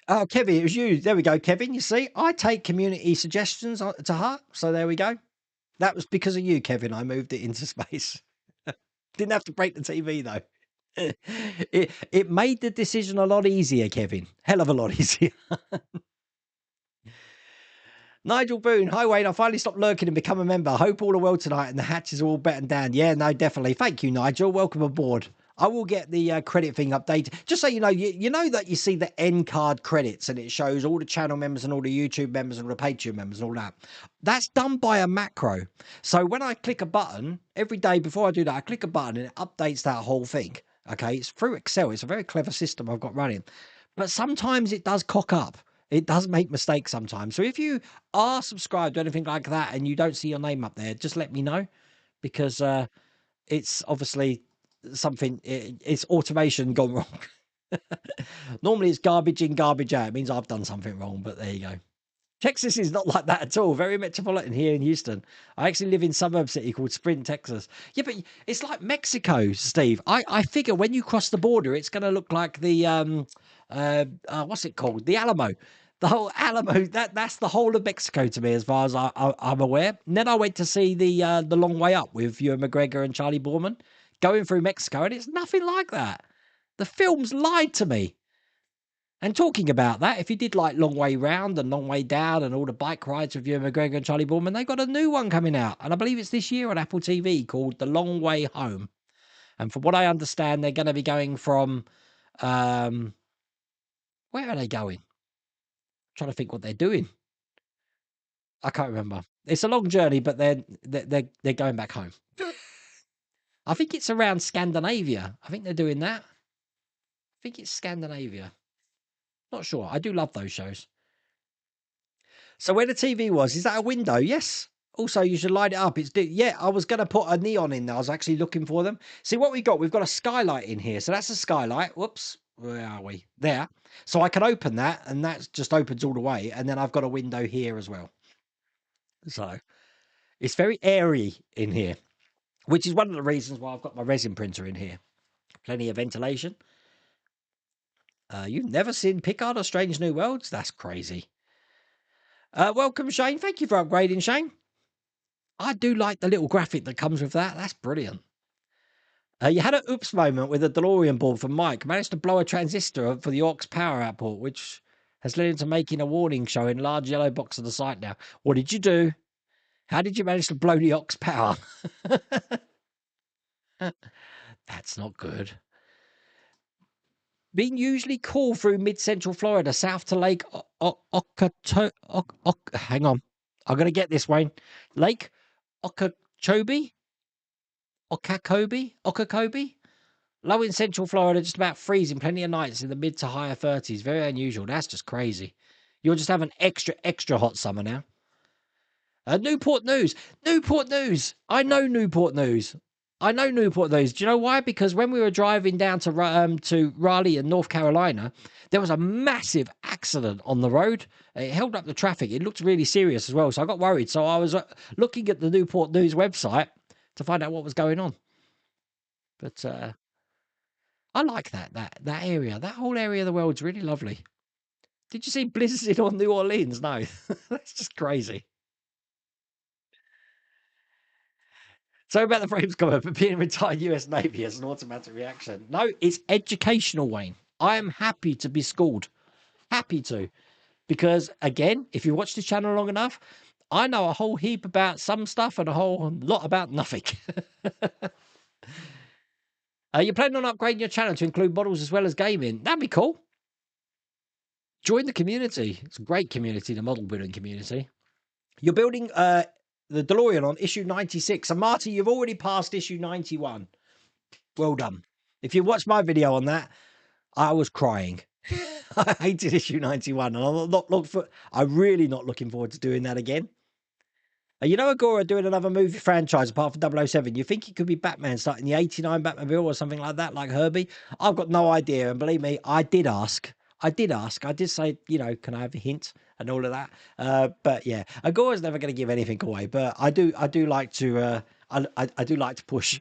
Oh, Kevin, it was you. There we go, Kevin. You see, I take community suggestions to heart. So there we go. That was because of you, Kevin. I moved it into space. Didn't have to break the TV though. It made the decision a lot easier, Kevin. Hell of a lot easier. Nigel Boone, hi Wayne. I finally stopped lurking and become a member. Hope all are well tonight and the hatches are all battened down. Yeah, no, definitely. Thank you, Nigel. Welcome aboard. I will get the credit thing updated. Just so you know, you know that you see the end card credits and it shows all the channel members and all the YouTube members and all the Patreon members and all that. That's done by a macro. So when I click a button, every day before I do that, I click a button and it updates that whole thing. Okay, it's through Excel. It's a very clever system I've got running. But sometimes it does cock up. It does make mistakes sometimes. So if you are subscribed or anything like that and you don't see your name up there, just let me know because it's obviously something, it's automation gone wrong. Normally it's garbage in, garbage out. It means I've done something wrong, but there you go. Texas is not like that at all. Very metropolitan here in Houston. I actually live in suburb city called Sprint, Texas. Yeah, but it's like Mexico, Steve. I figure when you cross the border, it's going to look like the what's it called? The Alamo. The whole Alamo. That's the whole of Mexico to me, as far as I'm aware. And then I went to see the Long Way Up with Ewan McGregor and Charlie Borman, going through Mexico, and it's nothing like that. The films lied to me. And talking about that, if you did like Long Way Round and Long Way Down and all the bike rides with Ewan McGregor and Charlie Borman, they got a new one coming out. And I believe it's this year on Apple TV called The Long Way Home. And from what I understand, they're going to be going from, where are they going? I'm trying to think what they're doing. I can't remember. It's a long journey, but they're going back home. I think it's around Scandinavia. I think they're doing that. I think it's Scandinavia. Not sure. I do love those shows. So where the TV was, is that a window? Yes. Also, you should light it up. Yeah, I was going to put a neon in there. I was actually looking for them. See what we got? We've got a skylight in here. So that's a skylight. Whoops. Where are we? There. So I can open that and that just opens all the way. And then I've got a window here as well. So it's very airy in here, which is one of the reasons why I've got my resin printer in here. Plenty of ventilation. You've never seen Picard or Strange New Worlds? That's crazy. Welcome, Shane. Thank you for upgrading, Shane. I do like the little graphic that comes with that. That's brilliant. You had an oops moment with a DeLorean board from Mike. Managed to blow a transistor for the aux power output, which has led into making a warning showing large yellow box on the site now. What did you do? How did you manage to blow the aux power? That's not good. Being usually cool through mid-central Florida, south to Lake hang on. I'm going to get this, Wayne. Lake Okeechobee? Okeechobee? Low in central Florida, just about freezing. Plenty of nights in the mid to higher 30s. Very unusual. That's just crazy. You'll just have an extra hot summer now. Newport News. Newport News. I know Newport News. Do you know why? Because when we were driving down to Raleigh in North Carolina, there was a massive accident on the road. It held up the traffic. It looked really serious as well. So I got worried. So I was looking at the Newport News website to find out what was going on. But I like that area. That whole area of the world's really lovely. Did you see blizzard on New Orleans? No, that's just crazy. So about the frames comment, but being retired US Navy as an automatic reaction. No, it's educational, Wayne. I am happy to be schooled. Happy to. Because, again, if you watch this channel long enough, I know a whole heap about some stuff and a whole lot about nothing. You're planning on upgrading your channel to include models as well as gaming. That'd be cool. Join the community. It's a great community, the model building community. You're building the DeLorean on issue 96. And Marty, you've already passed issue 91. Well done. If you watched my video on that, I was crying. I hated issue 91, and I'm really not looking forward to doing that again. You know, Agora doing another movie franchise apart from 007. You think it could be Batman starting the 89 Batmobile or something like that, like Herbie? I've got no idea. And believe me, I did ask. I did ask. I did say, you know, can I have a hint and all of that? But yeah, Agora's never going to give anything away. But I do like to. I do like to push.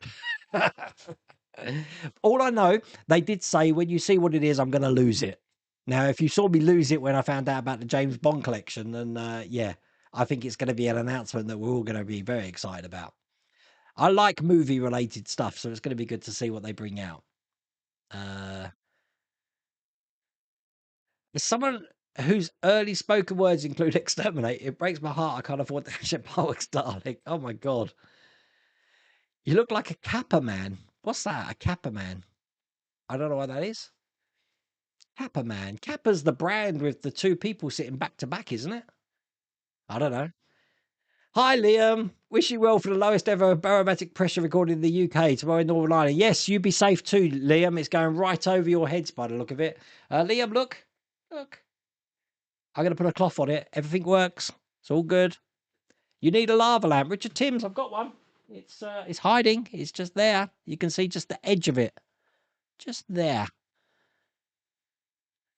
All I know, they did say when you see what it is, I'm going to lose it. Now, if you saw me lose it when I found out about the James Bond collection, then yeah, I think it's going to be an announcement that we're all going to be very excited about. I like movie related stuff, so it's going to be good to see what they bring out. Uh, as someone whose early spoken words include exterminate, it breaks my heart I can't afford to ship Pollock's darling. Oh my god. You look like a Kappa man. What's that? A Kappa man? I don't know what that is. Kappa man. Kappa's the brand with the two people sitting back to back, isn't it? I don't know. Hi, Liam. Wish you well for the lowest ever barometric pressure recorded in the UK tomorrow in Northern Ireland. Yes, you be safe too, Liam. It's going right over your heads by the look of it. Liam, look. Look. I'm going to put a cloth on it. Everything works. It's all good. You need a lava lamp. Richard Timms, I've got one. It's hiding. It's just there. You can see just the edge of it. Just there.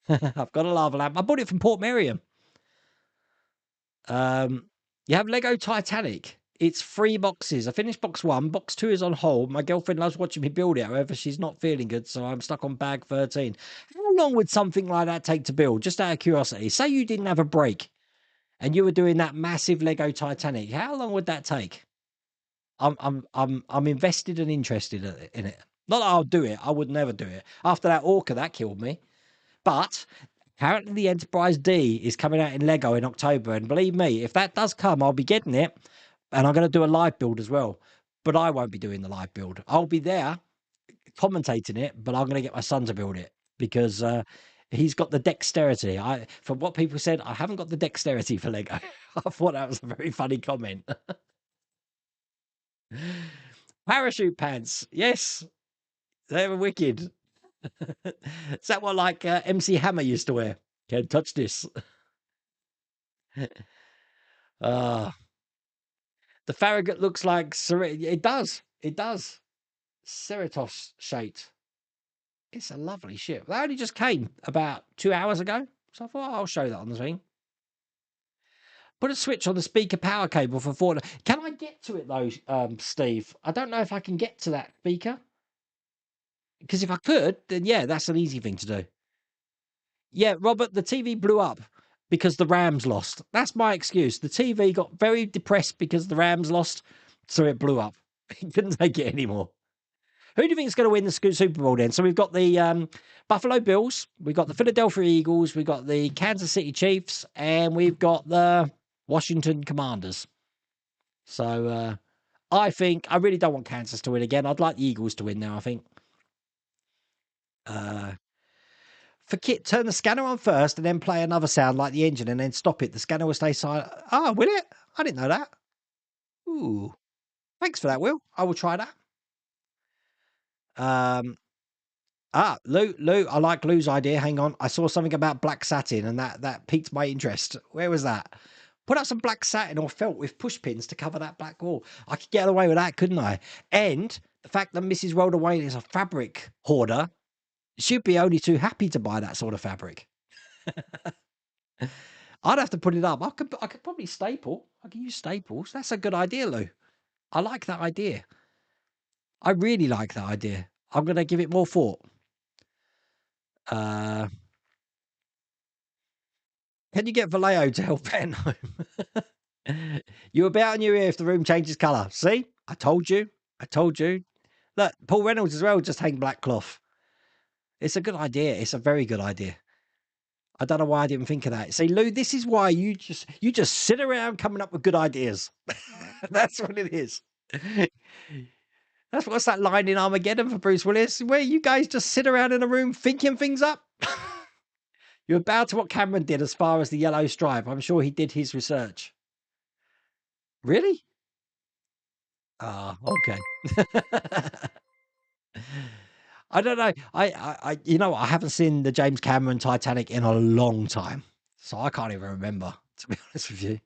I've got a lava lamp. I bought it from Port Meriam. You have Lego Titanic. It's 3 boxes. I finished box 1. Box 2 is on hold. My girlfriend loves watching me build it. However, she's not feeling good, so I'm stuck on bag 13. How long would something like that take to build? Just out of curiosity. Say you didn't have a break and you were doing that massive Lego Titanic. How long would that take? I'm invested and interested in it. Not that I'll do it. I would never do it. After that orca, that killed me. But apparently the Enterprise D is coming out in Lego in October. And believe me, if that does come, I'll be getting it. And I'm going to do a live build as well. But I won't be doing the live build. I'll be there commentating it, but I'm going to get my son to build it because he's got the dexterity. From what people said, I haven't got the dexterity for Lego. I thought that was a very funny comment. Parachute pants. Yes, they were wicked. Is that what like MC Hammer used to wear? Can't touch this. The Farragut looks like it does. It does. Cerritos shaped. It's a lovely ship. They only just came about 2 hours ago, so I thought I'll show that on the screen. Put a switch on the speaker power cable for 4. Can I get to it though, Steve? I don't know if I can get to that speaker. Because if I could, then yeah, that's an easy thing to do. Yeah, Robert, the TV blew up because the Rams lost. That's my excuse. The TV got very depressed because the Rams lost, so it blew up. It couldn't take it anymore. Who do you think is going to win the Super Bowl then? So we've got the Buffalo Bills, we've got the Philadelphia Eagles, we've got the Kansas City Chiefs, and we've got the Washington Commanders. So I think I really don't want Kansas to win again. I'd like the Eagles to win now, I think. For Kit, turn the scanner on first and then play another sound like the engine and then stop it. The scanner will stay silent. Oh, will it? I didn't know that. Ooh. Thanks for that, Will. I will try that. Lou, I like Lou's idea. Hang on. I saw something about black satin and that piqued my interest. Where was that? Put up some black satin or felt with push pins to cover that black wall. I could get away with that, couldn't I? And the fact that Mrs. Rhoda Wayne is a fabric hoarder, she'd be only too happy to buy that sort of fabric. I'd have to put it up. I could probably staple. I can use staples. That's a good idea, Lou. I like that idea. I really like that idea. I'm going to give it more thought. Can you get Vallejo to help Van home? You'll be out on your ear if the room changes colour. See? I told you. I told you. Look, Paul Reynolds as well just hang black cloth. It's a good idea. It's a very good idea. I don't know why I didn't think of that. See, Lou, this is why you just sit around coming up with good ideas. That's what it is. What's that line in Armageddon for Bruce Willis, where you guys just sit around in a room thinking things up. You're about to what Cameron did as far as the yellow stripe. I'm sure he did his research. Really? Ah, okay. I don't know. I I haven't seen the James Cameron Titanic in a long time, so I can't even remember, to be honest with you.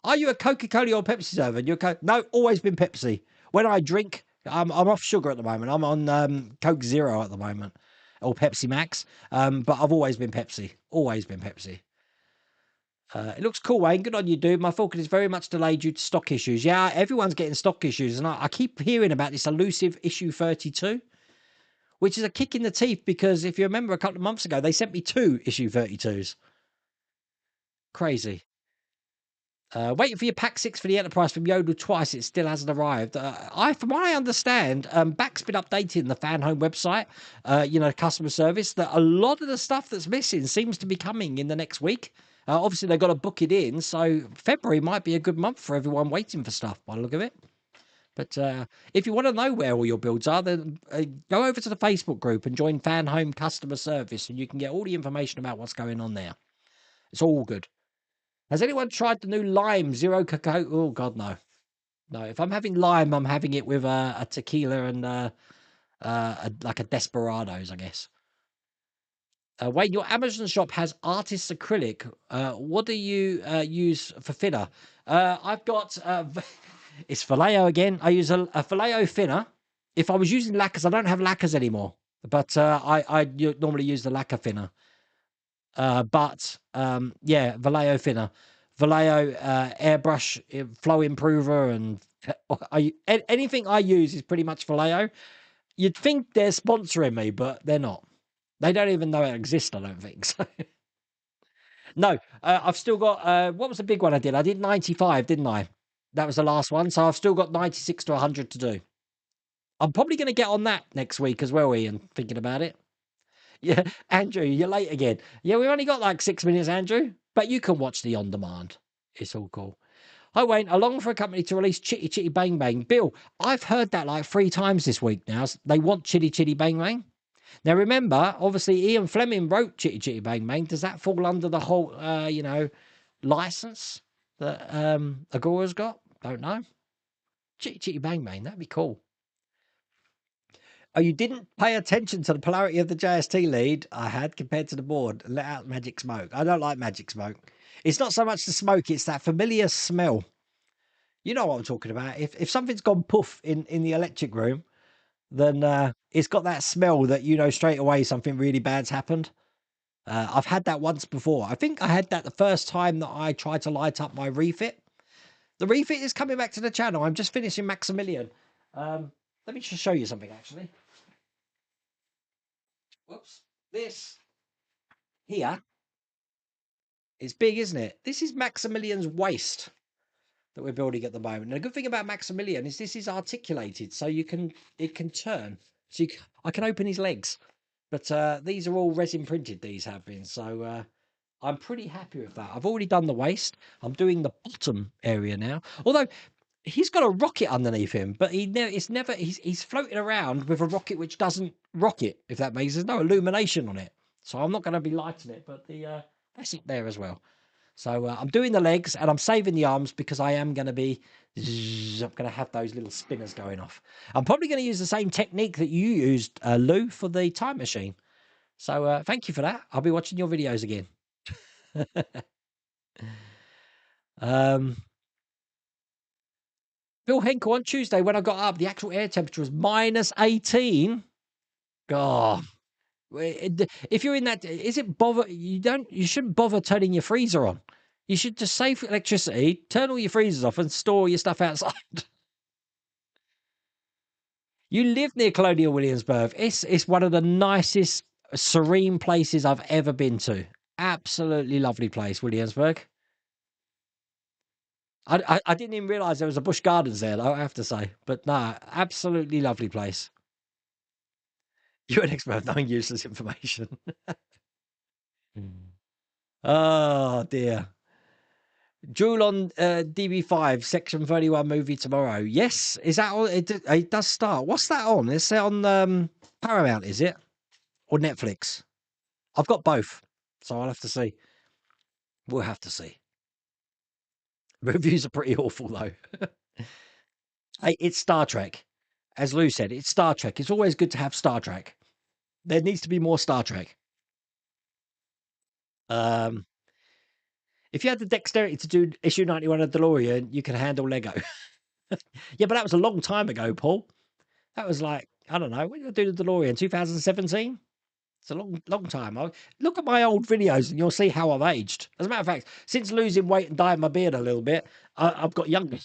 Are you a Coca-Cola or Pepsi server? No, always been Pepsi. When I drink, I'm off sugar at the moment. I'm on Coke Zero at the moment, or Pepsi Max. But I've always been Pepsi. Always been Pepsi. It looks cool, Wayne. Good on you, dude. My Falcon is very much delayed due to stock issues. Yeah, everyone's getting stock issues, and I keep hearing about this elusive issue 32, which is a kick in the teeth because if you remember a couple of months ago, they sent me 2 issue 32s. Crazy. Waiting for your pack 6 for the Enterprise from Yodel twice. It still hasn't arrived. From what I understand, Back's been updating the fan home website, customer service, that a lot of the stuff that's missing seems to be coming in the next week. Obviously, they've got to book it in, so February might be a good month for everyone waiting for stuff by the look of it. But if you want to know where all your builds are, then go over to the Facebook group and join Fan Home Customer Service, and you can get all the information about what's going on there. It's all good. Has anyone tried the new lime zero cacao? Oh God, no, no. If I'm having lime, I'm having it with a tequila and like a Desperados, I guess. Wait, your Amazon shop has artist's acrylic. What do you use for thinner? I've got it's Vallejo again. I use a Vallejo thinner. If I was using lacquers, I don't have lacquers anymore, but I normally use the lacquer thinner. Yeah, Vallejo thinner, Vallejo airbrush flow improver, and anything I use is pretty much Vallejo. You'd think they're sponsoring me, but they're not. They don't even know it exists, I don't think. So. No, I've still got, what was the big one I did? I did 95, didn't I? That was the last one. So I've still got 96 to 100 to do. I'm probably going to get on that next week as well, Ian, thinking about it. Yeah, Andrew, you're late again. Yeah, we've only got like 6 minutes, Andrew, but you can watch the on demand. It's all cool. Hi, Wayne. Along for a company to release Chitty Chitty Bang Bang. Bill, I've heard that like 3 times this week now. They want Chitty Chitty Bang Bang. Now, remember, obviously, Ian Fleming wrote Chitty Chitty Bang Bang. Does that fall under the whole, license that Agora's got? Don't know. Chitty Chitty Bang Bang. That'd be cool. Oh, you didn't pay attention to the polarity of the JST lead I had compared to the board. Let out magic smoke. I don't like magic smoke. It's not so much the smoke, it's that familiar smell. You know what I'm talking about. If something's gone poof in the electric room, then it's got that smell that you know straight away something really bad's happened. I've had that once before. I think I had that the first time that I tried to light up my refit. The refit is coming back to the channel. I'm just finishing Maximilian. Let me just show you something, actually. Whoops. This here is big, isn't it? This is Maximilian's waist that we're building at the moment. And the good thing about Maximilian is this is articulated, so it can turn. So I can open his legs. But these are all resin printed, these have been. So I'm pretty happy with that. I've already done the waist. I'm doing the bottom area now. Although he's got a rocket underneath him, but he's floating around with a rocket which doesn't rocket, if that makes sense. There's no illumination on it. So I'm not going to be lighting it, but that's it there as well. So I'm doing the legs and I'm saving the arms because I am going to be, I'm going to have those little spinners going off. I'm probably going to use the same technique that you used, Lou, for the time machine. So thank you for that. I'll be watching your videos again. Bill Henkel, on Tuesday when I got up, the actual air temperature was minus 18. God. If you're in that, is it bother? You shouldn't bother turning your freezer on. You should just save electricity, turn all your freezers off, and store your stuff outside. You live near Colonial Williamsburg. It's one of the nicest, serene places I've ever been to. Absolutely lovely place, Williamsburg. I didn't even realise there was a Busch Gardens there, though, I have to say. But no, absolutely lovely place. You're an expert of knowing useless information. Oh, dear. Jewel on DB5, Section 31 movie tomorrow. Yes, is that on? It does start. What's that on? Is it on Paramount, is it? Or Netflix? I've got both, so I'll have to see. We'll have to see. Reviews are pretty awful, though. Hey, it's Star Trek. As Lou said, it's Star Trek. It's always good to have Star Trek. There needs to be more Star Trek. If If you had the dexterity to do issue 91 of DeLorean, you could handle Lego. Yeah, but that was a long time ago, Paul. That was like, I don't know, when did I do the DeLorean? 2017? It's a long time. Look at my old videos and you'll see how I've aged. As a matter of fact, since losing weight and dyeing my beard a little bit, I've got younger.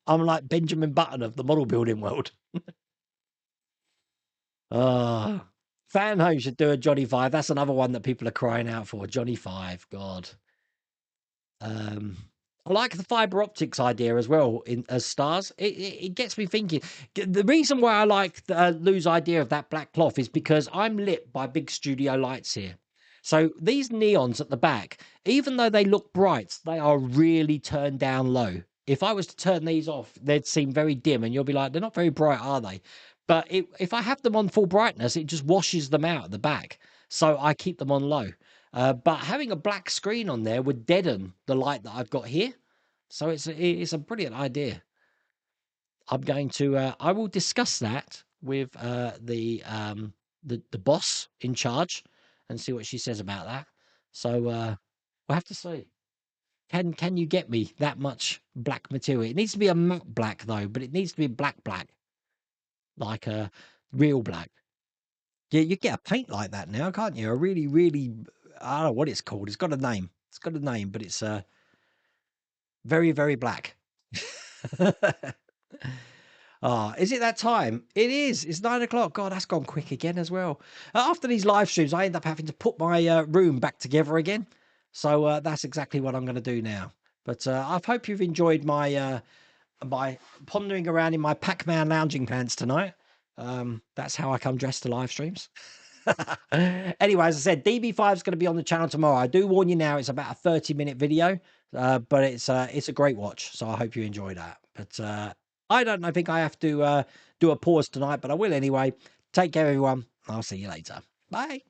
I'm like Benjamin Button of the model building world. Fan Home should do a Johnny Five. That's another one that people are crying out for. Johnny Five, God. I like the fiber optics idea as well in as stars. It gets me thinking. The reason why I like Lou's idea of that black cloth is because I'm lit by big studio lights here. So these neons at the back, even though they look bright, they are really turned down low. If I was to turn these off, they'd seem very dim, and you'll be like, they're not very bright, are they? But if I have them on full brightness, it just washes them out at the back. So I keep them on low. But having a black screen on there would deaden the light that I've got here. So it's a brilliant idea. I'm going to I will discuss that with the boss in charge and see what she says about that. So we'll have to see. Can you get me that much black material? It needs to be a matte black though, but it needs to be black, like a real black. Yeah, you get a paint like that now, can't you? A really, really, I don't know what it's called. It's got a name. It's got a name, but it's very, very black. Is it that time? It is. It's 9 o'clock. God, that's gone quick again as well. After these live streams, I end up having to put my room back together again. So that's exactly what I'm going to do now. But I hope you've enjoyed my pondering around in my Pac-Man lounging pants tonight. That's how I come dressed to live streams. Anyway, as I said, DB5 is going to be on the channel tomorrow. I do warn you now, it's about a 30-minute video, but it's a great watch. So I hope you enjoy that. But I think I have to do a pause tonight, but I will anyway. Take care, everyone. I'll see you later. Bye.